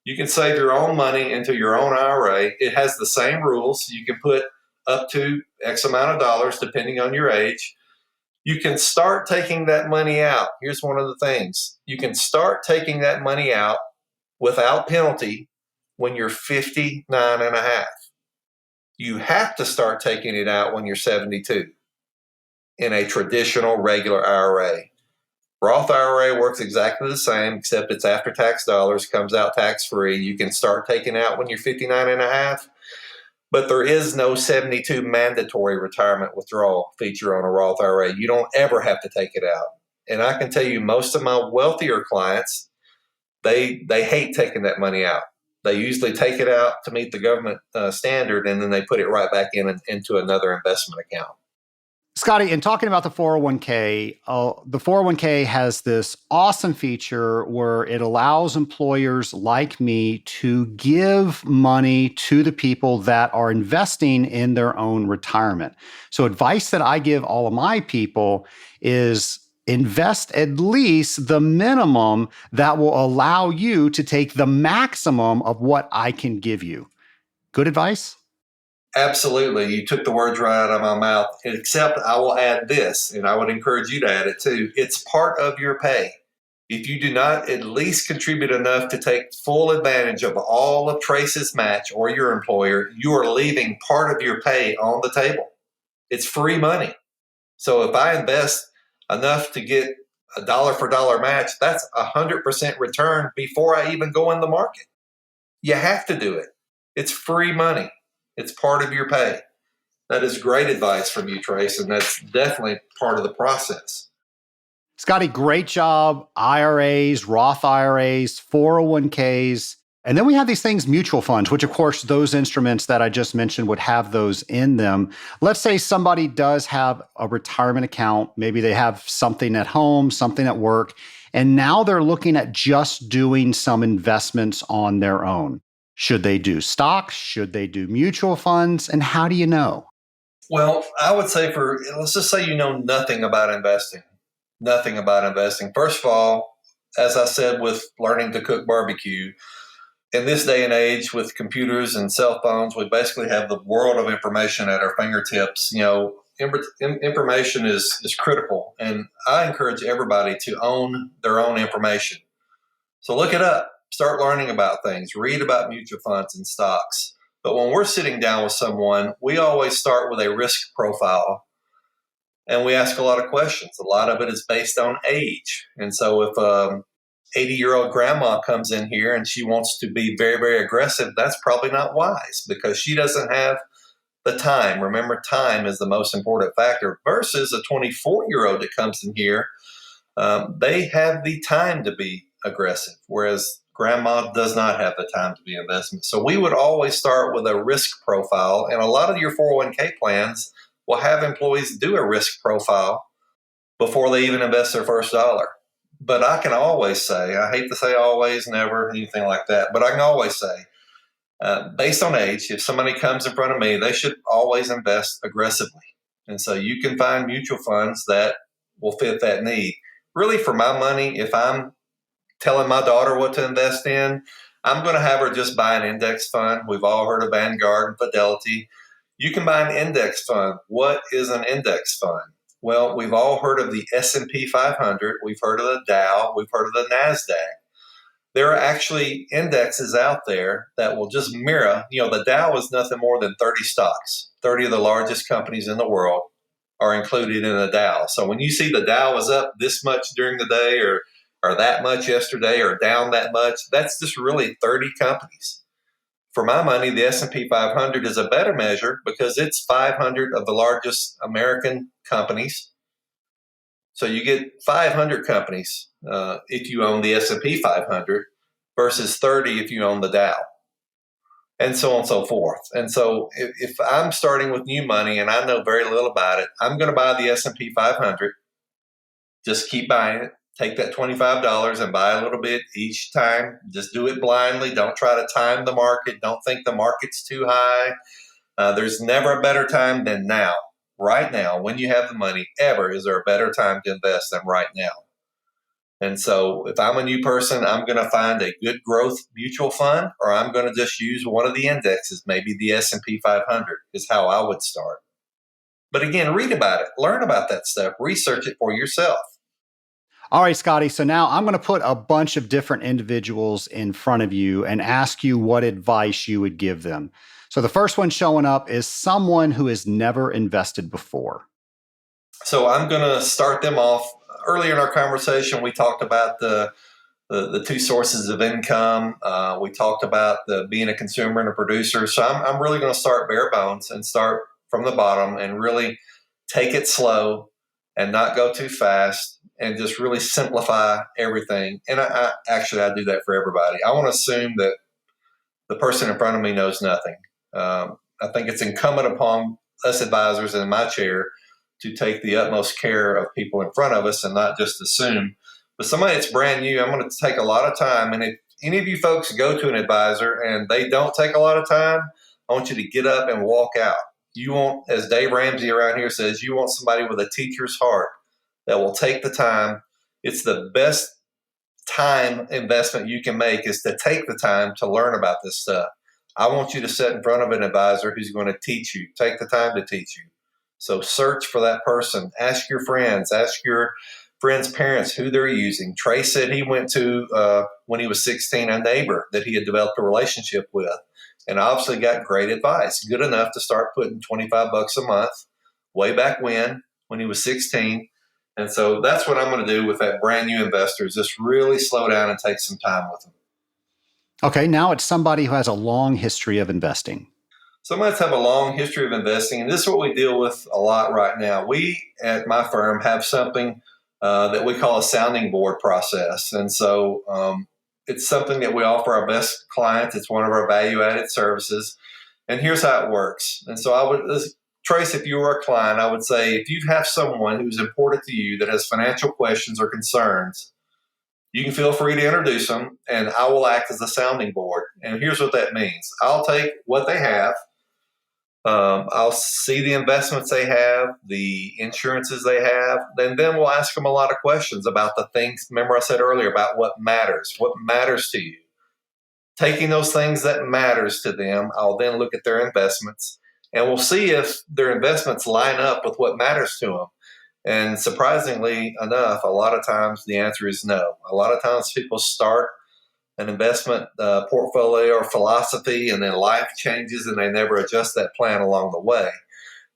You can save your own money into your own IRA. It has the same rules. You can put up to X amount of dollars, depending on your age. You can start taking that money out. Here's one of the things. You can start taking that money out without penalty when you're 59 and a half. You have to start taking it out when you're 72 in a traditional regular IRA. Roth IRA works exactly the same, except it's after-tax dollars, comes out tax-free. You can start taking out when you're 59 and a half. But there is no 72 mandatory retirement withdrawal feature on a Roth IRA. You don't ever have to take it out. And I can tell you, most of my wealthier clients, they hate taking that money out. They usually take it out to meet the government standard, and then they put it right back into another investment account. Scotty, in talking about the 401k, the 401k has this awesome feature where it allows employers like me to give money to the people that are investing in their own retirement. So advice that I give all of my people is invest at least the minimum that will allow you to take the maximum of what I can give you. Good advice? Absolutely. You took the words right out of my mouth, except I will add this, and I would encourage you to add it too. It's part of your pay. If you do not at least contribute enough to take full advantage of all of Trace's match or your employer, you are leaving part of your pay on the table. It's free money. So if I invest enough to get a dollar for dollar match, that's 100% return before I even go in the market. You have to do it. It's free money. It's part of your pay. That is great advice from you, Trace, and that's definitely part of the process. Scotty, great job. IRAs, Roth IRAs, 401ks. And then we have these things, mutual funds, which of course, those instruments that I just mentioned would have those in them. Let's say somebody does have a retirement account. Maybe they have something at home, something at work, and now they're looking at just doing some investments on their own. Should they do stocks? Should they do mutual funds? And how do you know? Well, I would say let's just say you know nothing about investing. nothing about investing. First of all, as I said, with learning to cook barbecue, in this day and age with computers and cell phones, we basically have the world of information at our fingertips. Information is critical, and I encourage everybody to own their own information. So look it up, start learning about things, read about mutual funds and stocks. But when we're sitting down with someone, we always start with a risk profile, and we ask a lot of questions. A lot of it is based on age. And so if 80-year-old grandma comes in here and she wants to be very, very aggressive, that's probably not wise because she doesn't have the time. Remember, time is the most important factor versus a 24-year-old that comes in here. They have the time to be aggressive, whereas grandma does not have the time to be investment. So we would always start with a risk profile, and a lot of your 401k plans will have employees do a risk profile before they even invest their first dollar. But I can always say, I hate to say always, never, anything like that, but I can always say, based on age, if somebody comes in front of me, they should always invest aggressively. And so you can find mutual funds that will fit that need. Really, for my money, if I'm telling my daughter what to invest in, I'm going to have her just buy an index fund. We've all heard of Vanguard and Fidelity. You can buy an index fund. What is an index fund? Well, we've all heard of the S&P 500. We've heard of the Dow. We've heard of the NASDAQ. There are actually indexes out there that will just mirror, the Dow is nothing more than 30 stocks. 30 of the largest companies in the world are included in the Dow. So when you see the Dow is up this much during the day or that much yesterday or down that much, that's just really 30 companies. For my money, the S&P 500 is a better measure because it's 500 of the largest American companies. So you get 500 companies if you own the S&P 500 versus 30 if you own the Dow, and so on and so forth. And so if I'm starting with new money and I know very little about it, I'm going to buy the S&P 500, just keep buying it. Take that $25 and buy a little bit each time. Just do it blindly. Don't try to time the market. Don't think the market's too high. There's never a better time than now. Right now, when you have the money, ever is there a better time to invest than right now. And so if I'm a new person, I'm going to find a good growth mutual fund, or I'm going to just use one of the indexes, maybe the S&P 500 is how I would start. But again, read about it. Learn about that stuff. Research it for yourself. All right, Scotty. So now I'm going to put a bunch of different individuals in front of you and ask you what advice you would give them. So the first one showing up is someone who has never invested before. So I'm going to start them off. Earlier in our conversation, we talked about the two sources of income. We talked about being a consumer and a producer. So I'm really going to start bare bones and start from the bottom and really take it slow and not go too fast and just really simplify everything. And I do that for everybody. I want to assume that the person in front of me knows nothing. I think it's incumbent upon us advisors in my chair to take the utmost care of people in front of us and not just assume. But somebody that's brand new, I'm going to take a lot of time. And if any of you folks go to an advisor and they don't take a lot of time, I want you to get up and walk out. You want, as Dave Ramsey around here says, you want somebody with a teacher's heart that will take the time. It's the best time investment you can make is to take the time to learn about this stuff. I want you to sit in front of an advisor who's going to teach you. Take the time to teach you. So search for that person. Ask your friends. Ask your friends' parents who they're using. Trey said he went to, when he was 16, a neighbor that he had developed a relationship with, and obviously got great advice, good enough to start putting $25 a month way back when he was 16. And so that's what I'm going to do with that brand new investor is just really slow down and take some time with them. Okay, now it's somebody who has a long history of investing. Some of us have a long history of investing, and this is what we deal with a lot right now. We, at my firm, have something that we call a sounding board process. And so it's something that we offer our best clients. It's one of our value-added services. And here's how it works. And so I would, Trace, if you were a client, I would say if you have someone who's important to you that has financial questions or concerns, you can feel free to introduce them, and I will act as a sounding board. And here's what that means. I'll take what they have, I'll see the investments they have, the insurances they have, and then we'll ask them a lot of questions about the things. Remember I said earlier about what matters to you. Taking those things that matters to them, I'll then look at their investments, and we'll see if their investments line up with what matters to them. And surprisingly enough, a lot of times the answer is no. A lot of times people start an investment portfolio or philosophy, and then life changes and they never adjust that plan along the way.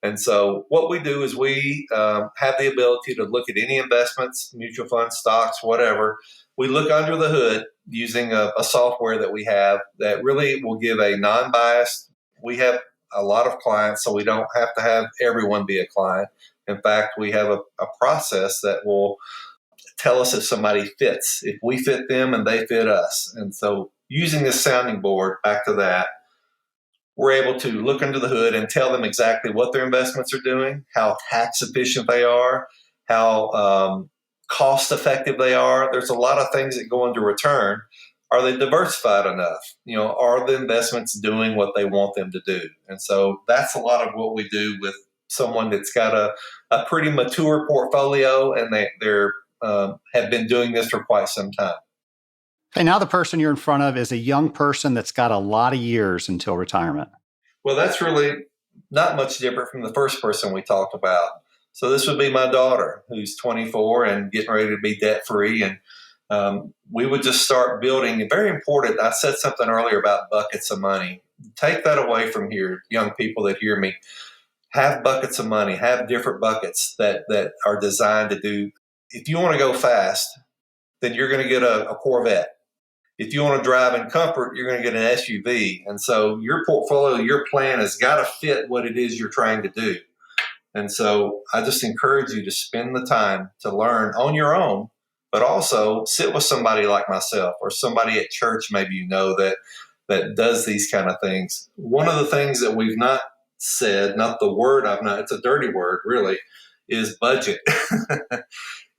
And so what we do is we have the ability to look at any investments, mutual funds, stocks, whatever. We look under the hood using a software that we have that really will give a non-biased. We have a lot of clients, so we don't have to have everyone be a client. In fact, we have a process that will tell us if somebody fits, if we fit them and they fit us. And so using this sounding board, back to that, we're able to look under the hood and tell them exactly what their investments are doing, how tax efficient they are, how cost effective they are. There's a lot of things that go into return. Are they diversified enough? Are the investments doing what they want them to do? And so that's a lot of what we do with someone that's got a pretty mature portfolio, and they're have been doing this for quite some time. Okay, now the person you're in front of is a young person that's got a lot of years until retirement. Well, that's really not much different from the first person we talked about. So this would be my daughter, who's 24 and getting ready to be debt-free. And we would just start building. Very important, I said something earlier about buckets of money. Take that away from here, young people that hear me. Have buckets of money. Have different buckets that are designed to do. If you want to go fast, then you're going to get a Corvette. If you want to drive in comfort, you're going to get an SUV. And so your portfolio, your plan has got to fit what it is you're trying to do. And so I just encourage you to spend the time to learn on your own, but also sit with somebody like myself or somebody at church maybe that does these kind of things. One of the things that we've not said, not the word it's a dirty word really, is budget.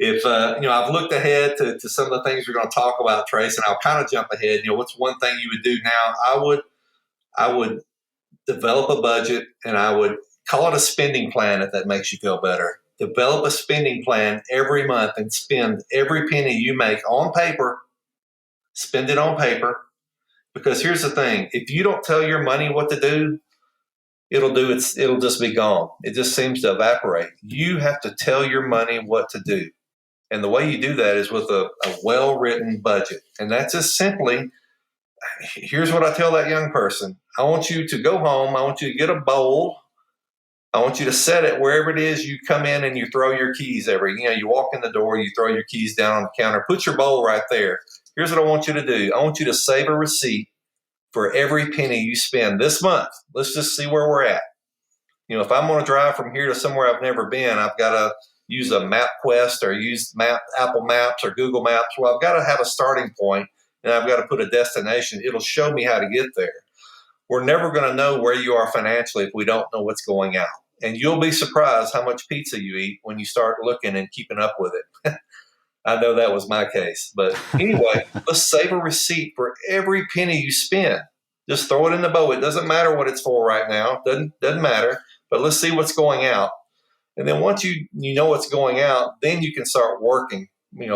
If I've looked ahead to some of the things we're going to talk about, Trace, and I'll kind of jump ahead. What's one thing you would do now? I would develop a budget, and I would call it a spending plan if that makes you feel better. Develop a spending plan every month and spend every penny you make on paper. Spend it on paper, because here's the thing: if you don't tell your money what to do, it'll just be gone. It just seems to evaporate. You have to tell your money what to do. And the way you do that is with a well-written budget. And that's just simply, here's what I tell that young person. I want you to go home. I want you to get a bowl. I want you to set it wherever it is you come in and you throw your keys you walk in the door, you throw your keys down on the counter, put your bowl right there. Here's what I want you to do. I want you to save a receipt for every penny you spend this month. Let's just see where we're at. If I'm going to drive from here to somewhere I've never been, I've got to use a MapQuest or use Apple Maps or Google Maps. Well, I've got to have a starting point, and I've got to put a destination. It'll show me how to get there. We're never going to know where you are financially if we don't know what's going out. And you'll be surprised how much pizza you eat when you start looking and keeping up with it. I know that was my case. But anyway, let's save a receipt for every penny you spend. Just throw it in the bowl. It doesn't matter what it's for right now. Doesn't matter. But let's see what's going out. And then once you know what's going out, then you can start working,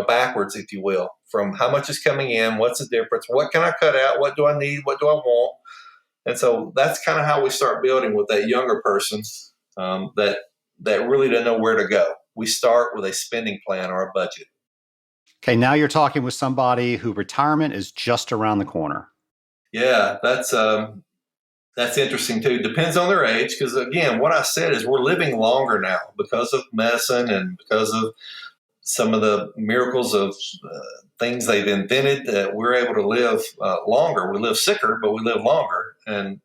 backwards, if you will, from how much is coming in, what's the difference, what can I cut out, what do I need, what do I want. And so that's kind of how we start building with that younger person that really doesn't know where to go. We start with a spending plan or a budget. Okay, now you're talking with somebody who retirement is just around the corner. Yeah, that's interesting too. Depends on their age, because again, what I said is we're living longer now because of medicine and because of some of the miracles of things they've invented, that we're able to live longer. We live sicker, but we live longer. And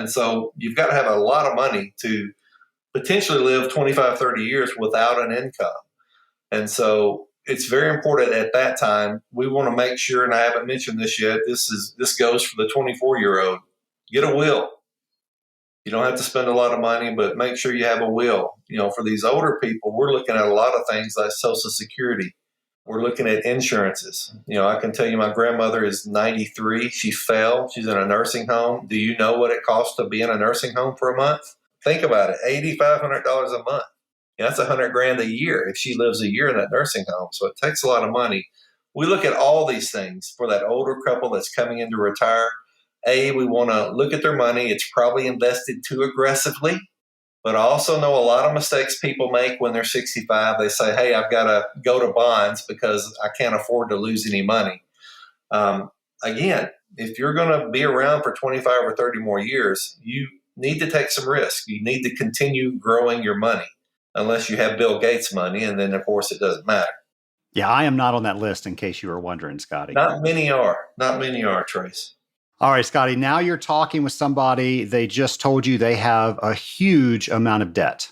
so you've got to have a lot of money to potentially live 25, 30 years without an income. And so it's very important at that time. We want to make sure, and I haven't mentioned this yet, this goes for the 24-year-old. Get a will. You don't have to spend a lot of money, but make sure you have a will. For these older people, we're looking at a lot of things like Social Security. We're looking at insurances. I can tell you my grandmother is 93. She fell. She's in a nursing home. Do you know what it costs to be in a nursing home for a month? Think about it, $8,500 a month. That's $100,000 a year if she lives a year in that nursing home. So it takes a lot of money. We look at all these things for that older couple that's coming in to retire. We want to look at their money. It's probably invested too aggressively. But I also know a lot of mistakes people make when they're 65. They say, hey, I've got to go to bonds because I can't afford to lose any money. Again, if you're going to be around for 25 or 30 more years, you need to take some risk. You need to continue growing your money. Unless you have Bill Gates money, and then, of course, it doesn't matter. Yeah, I am not on that list, in case you were wondering, Scotty. Not many are. Not many are, Trace. All right, Scotty, now you're talking with somebody, they just told you they have a huge amount of debt.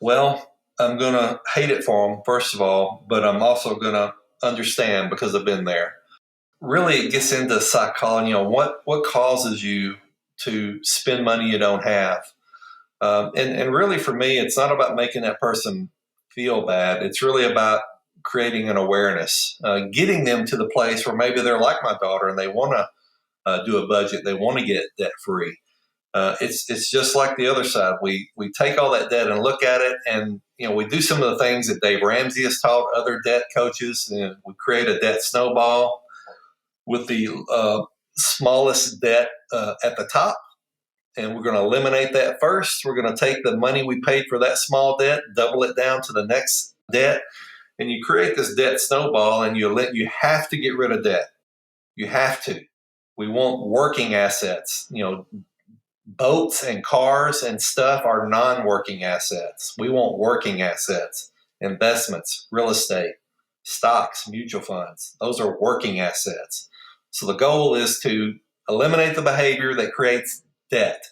Well, I'm going to hate it for them, first of all, but I'm also going to understand because I've been there. Really, it gets into psychology. What causes you to spend money you don't have? And really, for me, it's not about making that person feel bad. It's really about creating an awareness, getting them to the place where maybe they're like my daughter and they want to do a budget. They want to get debt free. It's just like the other side. We take all that debt and look at it, and we do some of the things that Dave Ramsey has taught other debt coaches. And we create a debt snowball with the smallest debt at the top. And we're going to eliminate that first. We're going to take the money we paid for that small debt, double it down to the next debt, and you create this debt snowball. And you have to get rid of debt. You have to. We want working assets. Boats and cars and stuff are non-working assets. We want working assets, investments, real estate, stocks, mutual funds. Those are working assets. So the goal is to eliminate the behavior that creates debt.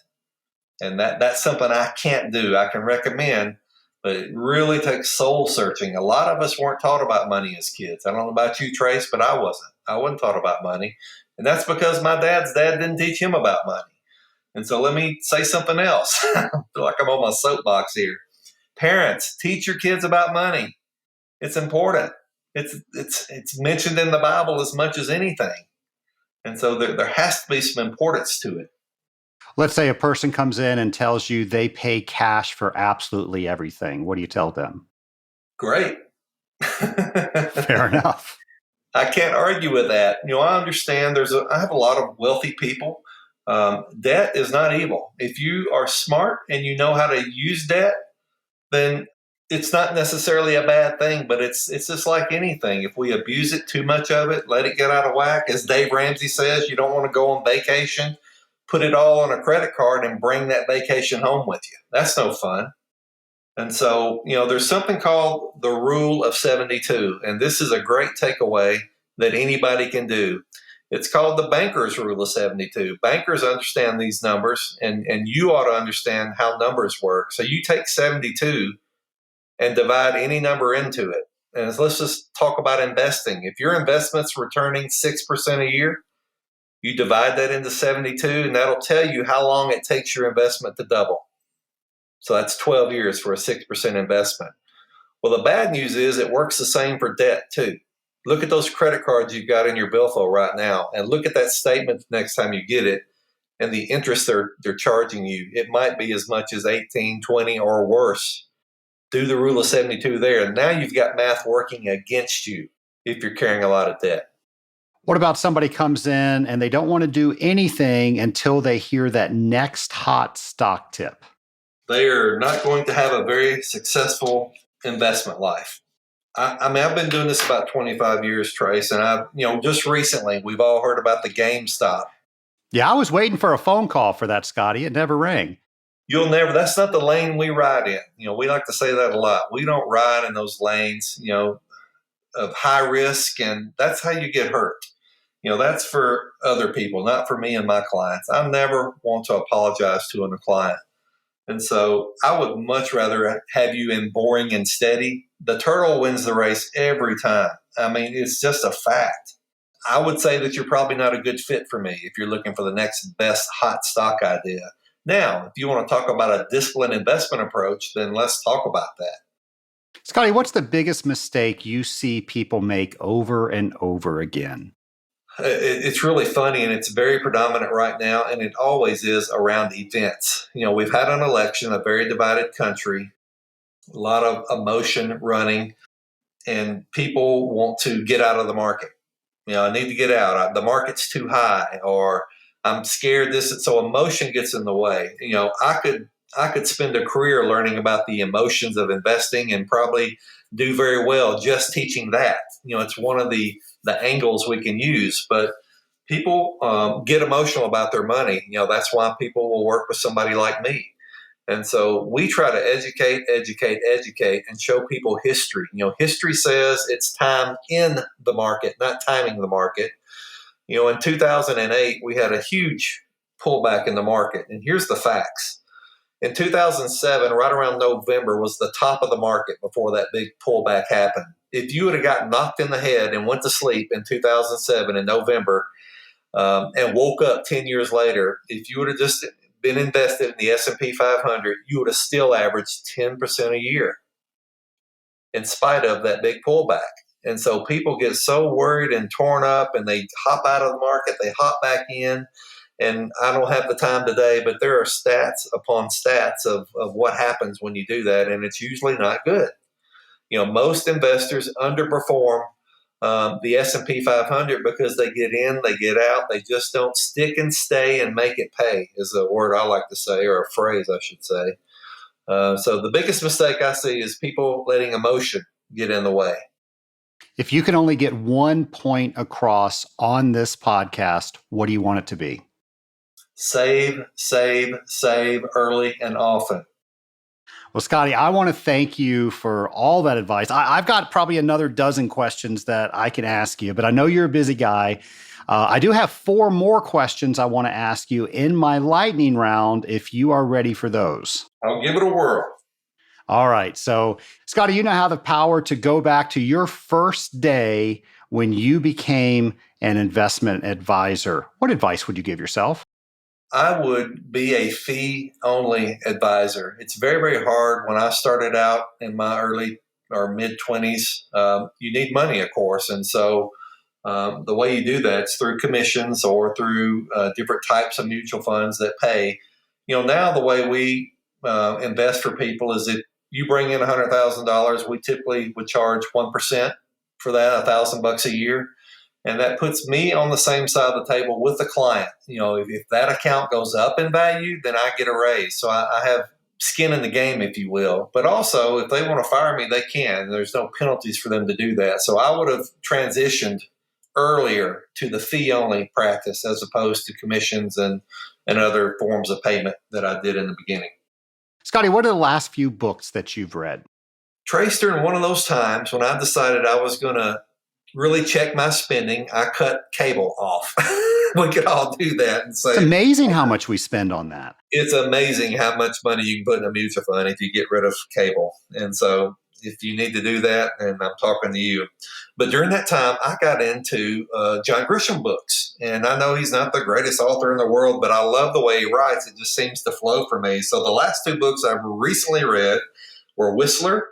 And that's something I can't do. I can recommend, but it really takes soul searching. A lot of us weren't taught about money as kids. I don't know about you, Trace, but I wasn't. I wasn't taught about money. And that's because my dad's dad didn't teach him about money. And so let me say something else. I feel like I'm on my soapbox here. Parents, teach your kids about money. It's important. It's mentioned in the Bible as much as anything. And so there has to be some importance to it. Let's say a person comes in and tells you they pay cash for absolutely everything. What do you tell them? Great. Fair enough. I can't argue with that. I understand I have a lot of wealthy people. Debt is not evil. If you are smart and you know how to use debt, then it's not necessarily a bad thing, but it's just like anything. If we abuse it, too much of it, let it get out of whack. As Dave Ramsey says, you don't want to go on vacation, put it all on a credit card and bring that vacation home with you. That's no fun. And so, there's something called the rule of 72. And this is a great takeaway that anybody can do. It's called the banker's rule of 72. Bankers understand these numbers, and you ought to understand how numbers work. So you take 72 and divide any number into it. And let's just talk about investing. If your investment's returning 6% a year, you divide that into 72, and that'll tell you how long it takes your investment to double. So that's 12 years for a 6% investment. Well, the bad news is it works the same for debt too. Look at those credit cards you've got in your billfold right now, and look at that statement next time you get it and the interest they're charging you. It might be as much as 18, 20, or worse. Do the rule of 72 there. And now you've got math working against you if you're carrying a lot of debt. What about somebody comes in and they don't want to do anything until they hear that next hot stock tip? They are not going to have a very successful investment life. I've been doing this about 25 years, Trace, and just recently we've all heard about the GameStop. Yeah, I was waiting for a phone call for that, Scotty. It never rang. That's not the lane we ride in. We like to say that a lot. We don't ride in those lanes, of high risk, and that's how you get hurt. That's for other people, not for me and my clients. I never want to apologize to a client. And so I would much rather have you in boring and steady. The turtle wins the race every time. I mean, it's just a fact. I would say that you're probably not a good fit for me if you're looking for the next best hot stock idea. Now, if you want to talk about a disciplined investment approach, then let's talk about that. Scotty, what's the biggest mistake you see people make over and over again? It's really funny, and it's very predominant right now, and it always is around events. We've had an election, a very divided country, a lot of emotion running, and people want to get out of the market. I need to get out. The market's too high, or I'm scared this. So emotion gets in the way. I could spend a career learning about the emotions of investing and probably do very well just teaching that. It's one of the angles we can use. But people get emotional about their money. That's why people will work with somebody like me. And so we try to educate, and show people history. History says it's time in the market, not timing the market. In 2008, we had a huge pullback in the market. And here's the facts. In 2007, right around November, was the top of the market before that big pullback happened. If you would have gotten knocked in the head and went to sleep in 2007 in November and woke up 10 years later, if you would have just been invested in the S&P 500, you would have still averaged 10% a year in spite of that big pullback. And so people get so worried and torn up, and they hop out of the market, they hop back in. And I don't have the time today, but there are stats upon stats of what happens when you do that, and it's usually not good. Most investors underperform the S&P 500 because they get in, they get out, they just don't stick and stay and make it pay, is a word I like to say, or a phrase I should say. So the biggest mistake I see is people letting emotion get in the way. If you can only get one point across on this podcast, what do you want it to be? Save, save, save early and often. Well, Scotty, I want to thank you for all that advice. I've got probably another dozen questions that I can ask you, but I know you're a busy guy. I do have 4 more questions I want to ask you in my lightning round if you are ready for those. I'll give it a whirl. All right. So, Scotty, you now have the power to go back to your first day when you became an investment advisor. What advice would you give yourself? I would be a fee-only advisor. It's very, very hard. When I started out in my early or mid-20s, you need money, of course. And so the way you do that is through commissions or through different types of mutual funds that pay. Now the way we invest for people is if you bring in $100,000, we typically would charge 1% for that, $1,000 a year. And that puts me on the same side of the table with the client. If that account goes up in value, then I get a raise. So I have skin in the game, if you will. But also, if they want to fire me, they can. There's no penalties for them to do that. So I would have transitioned earlier to the fee-only practice as opposed to commissions and other forms of payment that I did in the beginning. Scotty, what are the last few books that you've read? Trace, during one of those times when I decided I was going to really check my spending, I cut cable off. We could all do that and say, it's amazing how much we spend on that. It's amazing how much money you can put in a mutual fund if you get rid of cable. And so if you need to do that, and I'm talking to you. But during that time, I got into John Grisham books. And I know he's not the greatest author in the world, but I love the way he writes. It just seems to flow for me. So the last 2 books I've recently read were Whistler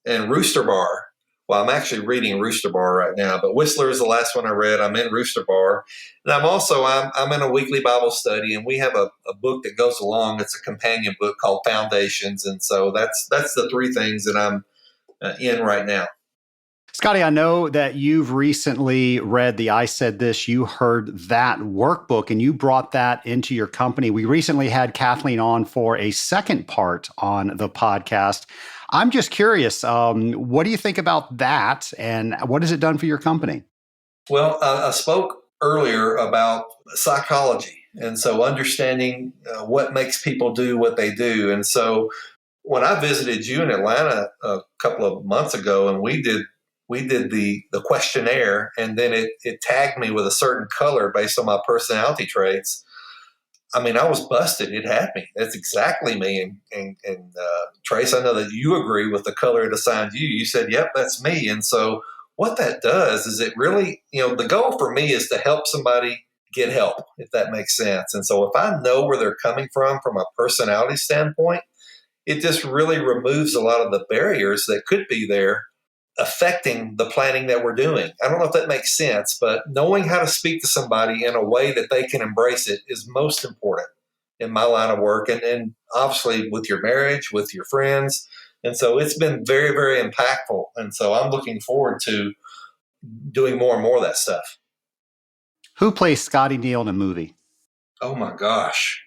and Rooster Bar. Well, I'm actually reading Rooster Bar right now, but Whistler is the last one I read. I'm in Rooster Bar. And I'm in a weekly Bible study, and we have a book that goes along. It's a companion book called Foundations. And so that's the 3 things that I'm in right now. Scotty, I know that you've recently read the I Said This, You Heard That workbook, and you brought that into your company. We recently had Kathleen on for a second part on the podcast. I'm just curious, what do you think about that, and what has it done for your company? Well, I spoke earlier about psychology, and so understanding what makes people do what they do. And so when I visited you in Atlanta a couple of months ago, and we did the questionnaire, and then it tagged me with a certain color based on my personality traits. I mean, I was busted. It had me. That's exactly me. And Trace, I know that you agree with the color it assigned you. You said, yep, that's me. And so what that does is it really, the goal for me is to help somebody get help, if that makes sense. And so if I know where they're coming from a personality standpoint, it just really removes a lot of the barriers that could be there affecting the planning that we're doing. I don't know if that makes sense, but knowing how to speak to somebody in a way that they can embrace it is most important in my line of work, and obviously with your marriage, with your friends. And so it's been very, very impactful. And so I'm looking forward to doing more and more of that stuff. Who plays Scotty Neal in a movie? Oh my gosh.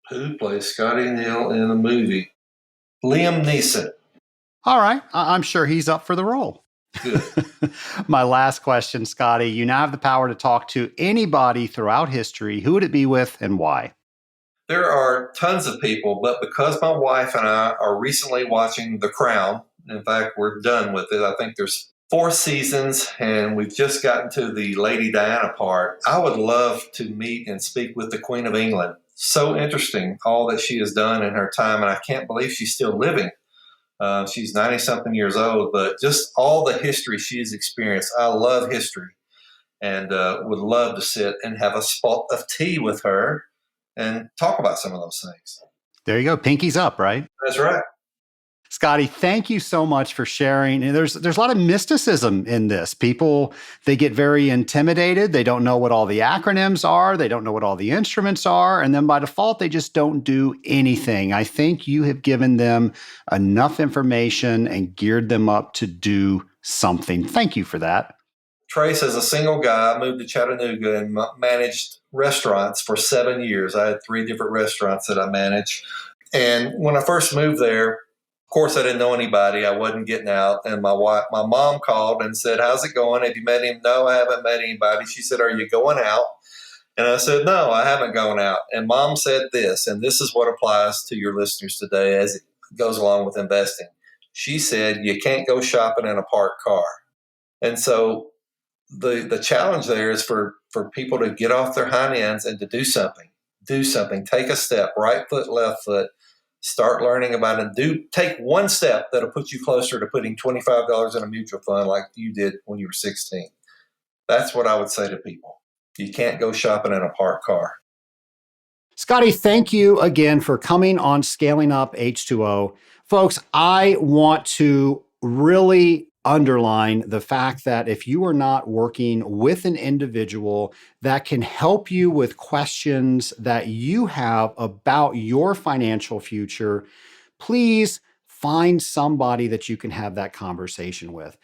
Who plays Scotty Neal in a movie? Liam Neeson. All right. I'm sure he's up for the role. Good. My last question, Scotty. You now have the power to talk to anybody throughout history. Who would it be with and why? There are tons of people, but because my wife and I are recently watching The Crown, in fact, we're done with it. I think there's 4 seasons, and we've just gotten to the Lady Diana part. I would love to meet and speak with the Queen of England. So interesting, all that she has done in her time, and I can't believe she's still living. She's 90-something years old, but just all the history she has experienced. I love history, and would love to sit and have a spot of tea with her and talk about some of those things. There you go. Pinky's up, right? That's right. Scotty, thank you so much for sharing. And there's a lot of mysticism in this. People, they get very intimidated. They don't know what all the acronyms are. They don't know what all the instruments are. And then by default, they just don't do anything. I think you have given them enough information and geared them up to do something. Thank you for that. Trace, as a single guy, moved to Chattanooga and managed restaurants for 7 years. I had 3 different restaurants that I managed. And when I first moved there, of course, I didn't know anybody. I wasn't getting out. And my mom called and said, "How's it going? Have you met him?" "No, I haven't met anybody." She said, "Are you going out?" And I said, "No, I haven't gone out." And Mom said this, and this is what applies to your listeners today as it goes along with investing. She said, "You can't go shopping in a parked car." And so the challenge there is for people to get off their hind ends and to do something. Do something. Take a step, right foot, left foot. Start learning about it. Take one step that'll put you closer to putting $25 in a mutual fund like you did when you were 16. That's what I would say to people. You can't go shopping in a parked car. Scotty, thank you again for coming on Scaling Up H2O. Folks, I want to really underline the fact that if you are not working with an individual that can help you with questions that you have about your financial future, please find somebody that you can have that conversation with.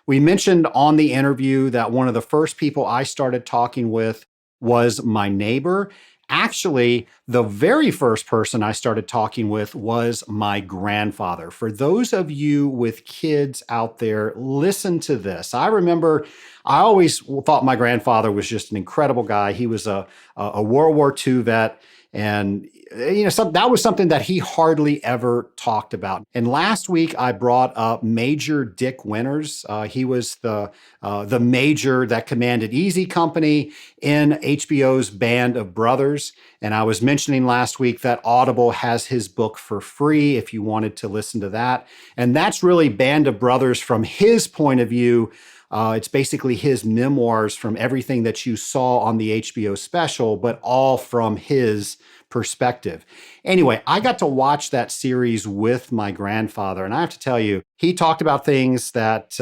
We mentioned on the interview that one of the first people I started talking with was my neighbor. Actually, the very first person I started talking with was my grandfather. For those of you with kids out there, listen to this. I remember I always thought my grandfather was just an incredible guy. He was a World War II vet. And that was something that he hardly ever talked about. And last week I brought up Major Dick Winters. He was the major that commanded Easy Company in HBO's Band of Brothers. And I was mentioning last week that Audible has his book for free if you wanted to listen to that. And that's really Band of Brothers from his point of view. It's basically his memoirs from everything that you saw on the HBO special, but all from his perspective. Anyway, I got to watch that series with my grandfather, and I have to tell you, he talked about things that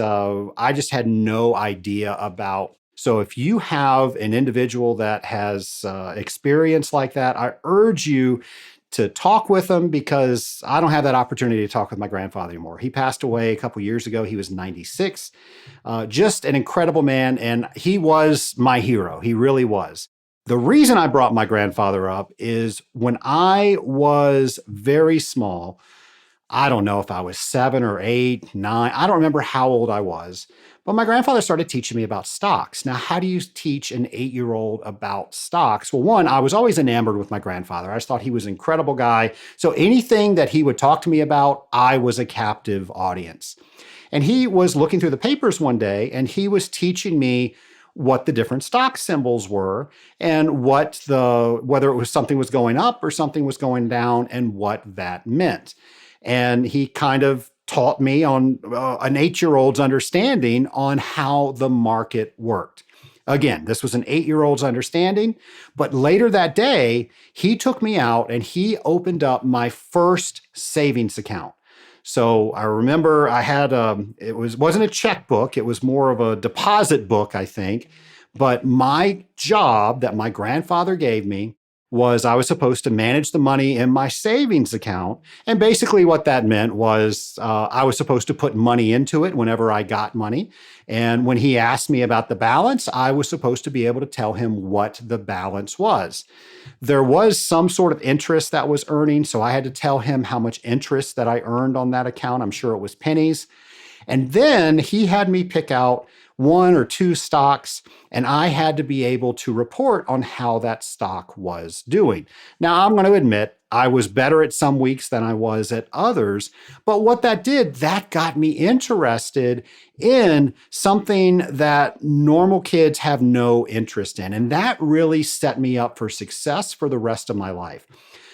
I just had no idea about. So if you have an individual that has experience like that, I urge you to talk with them, because I don't have that opportunity to talk with my grandfather anymore. He passed away a couple years ago. He was 96. Just an incredible man, and he was my hero. He really was. The reason I brought my grandfather up is when I was very small, I don't know if I was 7 or 8, 9, I don't remember how old I was, but my grandfather started teaching me about stocks. Now, how do you teach an 8-year-old about stocks? Well, one, I was always enamored with my grandfather. I just thought he was an incredible guy. So anything that he would talk to me about, I was a captive audience. And he was looking through the papers one day, and he was teaching me what the different stock symbols were and whether it was something was going up or something was going down and what that meant. And he kind of taught me on an 8-year-old's understanding on how the market worked. Again, this was an 8-year-old's understanding, but later that day, he took me out and he opened up my first savings account. So I remember I had wasn't a checkbook, it was more of a deposit book, I think. But my job that my grandfather gave me was I was supposed to manage the money in my savings account. And basically what that meant was I was supposed to put money into it whenever I got money. And when he asked me about the balance, I was supposed to be able to tell him what the balance was. There was some sort of interest that was earning, so I had to tell him how much interest that I earned on that account. I'm sure it was pennies. And then he had me pick out one or two stocks, and I had to be able to report on how that stock was doing. Now, I'm going to admit, I was better at some weeks than I was at others, but what that did, that got me interested in something that normal kids have no interest in, and that really set me up for success for the rest of my life.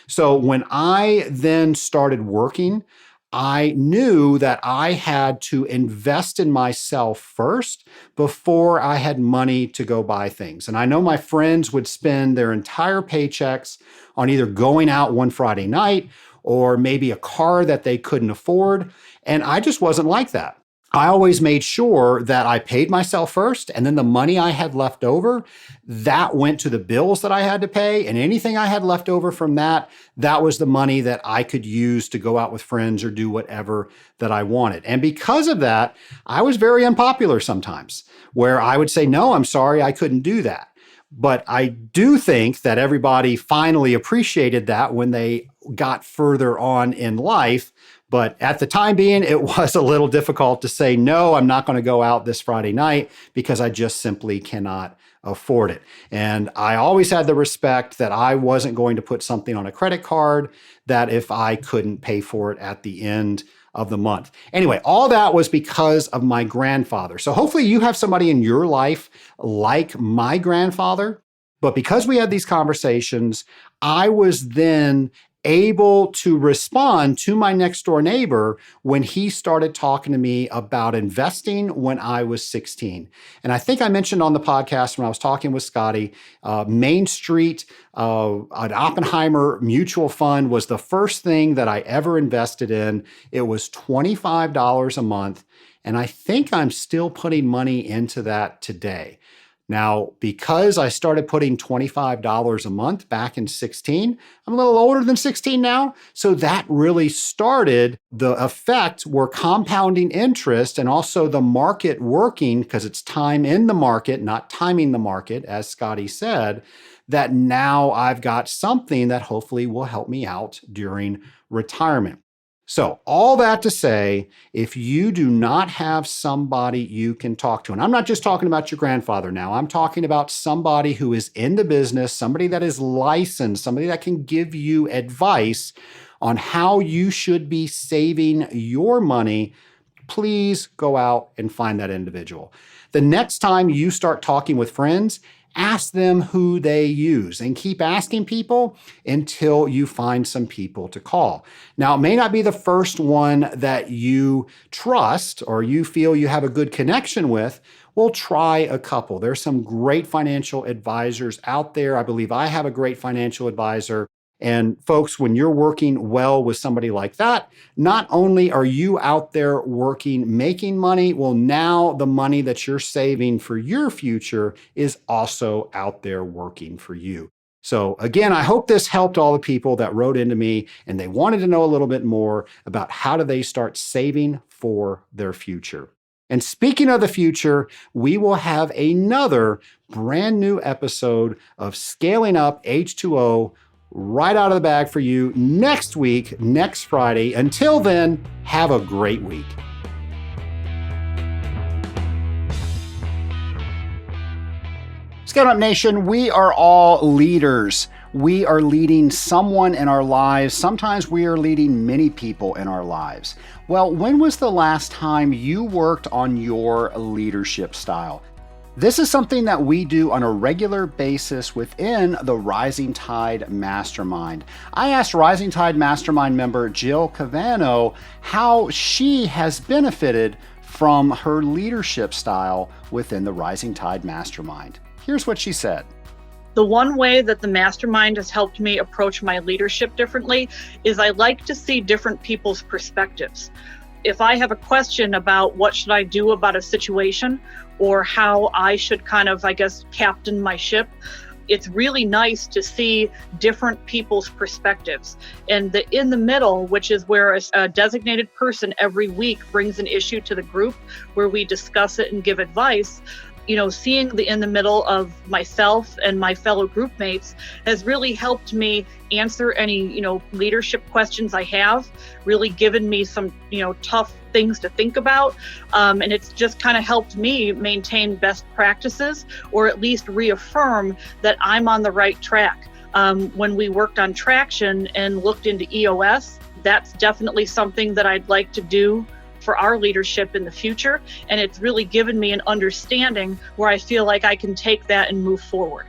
So when I then started working, I knew that I had to invest in myself first before I had money to go buy things. And I know my friends would spend their entire paychecks on either going out one Friday night or maybe a car that they couldn't afford. And I just wasn't like that. I always made sure that I paid myself first, and then the money I had left over, that went to the bills that I had to pay, and anything I had left over from that, that was the money that I could use to go out with friends or do whatever that I wanted. And because of that, I was very unpopular sometimes, where I would say, no, I'm sorry, I couldn't do that. But I do think that everybody finally appreciated that when they got further on in life. But at the time being, it was a little difficult to say, no, I'm not going to go out this Friday night because I just simply cannot afford it. And I always had the respect that I wasn't going to put something on a credit card that if I couldn't pay for it at the end of the month. Anyway, all that was because of my grandfather. So hopefully you have somebody in your life like my grandfather. But because we had these conversations, I was then able to respond to my next door neighbor when he started talking to me about investing when I was 16. And I think I mentioned on the podcast when I was talking with Scotty, Main Street, an Oppenheimer mutual fund was the first thing that I ever invested in. It was $25 a month. And I think I'm still putting money into that today. Now, because I started putting $25 a month back in 16, I'm a little older than 16 now. So that really started the effect where compounding interest and also the market working, because it's time in the market, not timing the market, as Scotty said, that now I've got something that hopefully will help me out during retirement. So all that to say, if you do not have somebody you can talk to, and I'm not just talking about your grandfather now, I'm talking about somebody who is in the business, somebody that is licensed, somebody that can give you advice on how you should be saving your money, please go out and find that individual. The next time you start talking with friends, ask them who they use and keep asking people until you find some people to call. Now, it may not be the first one that you trust or you feel you have a good connection with. Well, try a couple. There's some great financial advisors out there. I believe I have a great financial advisor. And folks, when you're working well with somebody like that, not only are you out there working, making money, well, now the money that you're saving for your future is also out there working for you. So again, I hope this helped all the people that wrote into me and they wanted to know a little bit more about how do they start saving for their future. And speaking of the future, we will have another brand new episode of Scaling Up H2O right out of the bag for you next week, next Friday. Until then, have a great week. Scale Up Nation, we are all leaders. We are leading someone in our lives. Sometimes we are leading many people in our lives. Well, when was the last time you worked on your leadership style? This is something that we do on a regular basis within the Rising Tide Mastermind. I asked Rising Tide Mastermind member Jill Cavano how she has benefited from her leadership style within the Rising Tide Mastermind. Here's what she said. The one way that the mastermind has helped me approach my leadership differently is I like to see different people's perspectives. If I have a question about what should I do about a situation or how I should kind of, captain my ship, it's really nice to see different people's perspectives. And in the middle, which is where a designated person every week brings an issue to the group where we discuss it and give advice, seeing in the middle of myself and my fellow group mates has really helped me answer any, leadership questions I have, really given me some, tough things to think about. And it's just kind of helped me maintain best practices, or at least reaffirm that I'm on the right track. When we worked on traction and looked into EOS, that's definitely something that I'd like to do for our leadership in the future. And it's really given me an understanding where I feel like I can take that and move forward.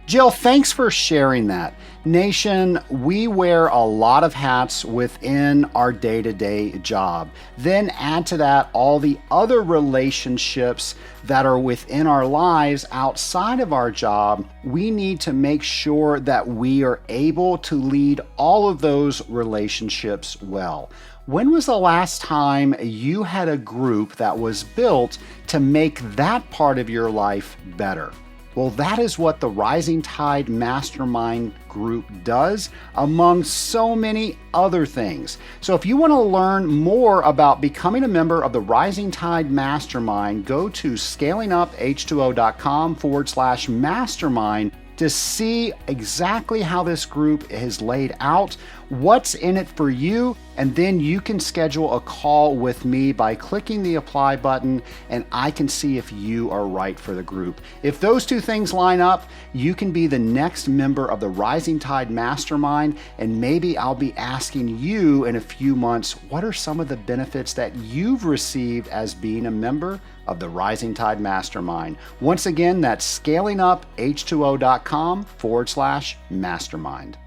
Jill, thanks for sharing that. Nation, we wear a lot of hats within our day-to-day job. Then add to that all the other relationships that are within our lives outside of our job. We need to make sure that we are able to lead all of those relationships well. When was the last time you had a group that was built to make that part of your life better? Well, that is what the Rising Tide Mastermind group does, among so many other things. So if you want to learn more about becoming a member of the Rising Tide Mastermind, go to scalinguph2o.com/mastermind to see exactly how this group is laid out, what's in it for you, and then you can schedule a call with me by clicking the apply button, and I can see if you are right for the group. If those two things line up, you can be the next member of the Rising Tide Mastermind, and maybe I'll be asking you in a few months, what are some of the benefits that you've received as being a member of the Rising Tide Mastermind? Once again, that's scalinguph2o.com/mastermind.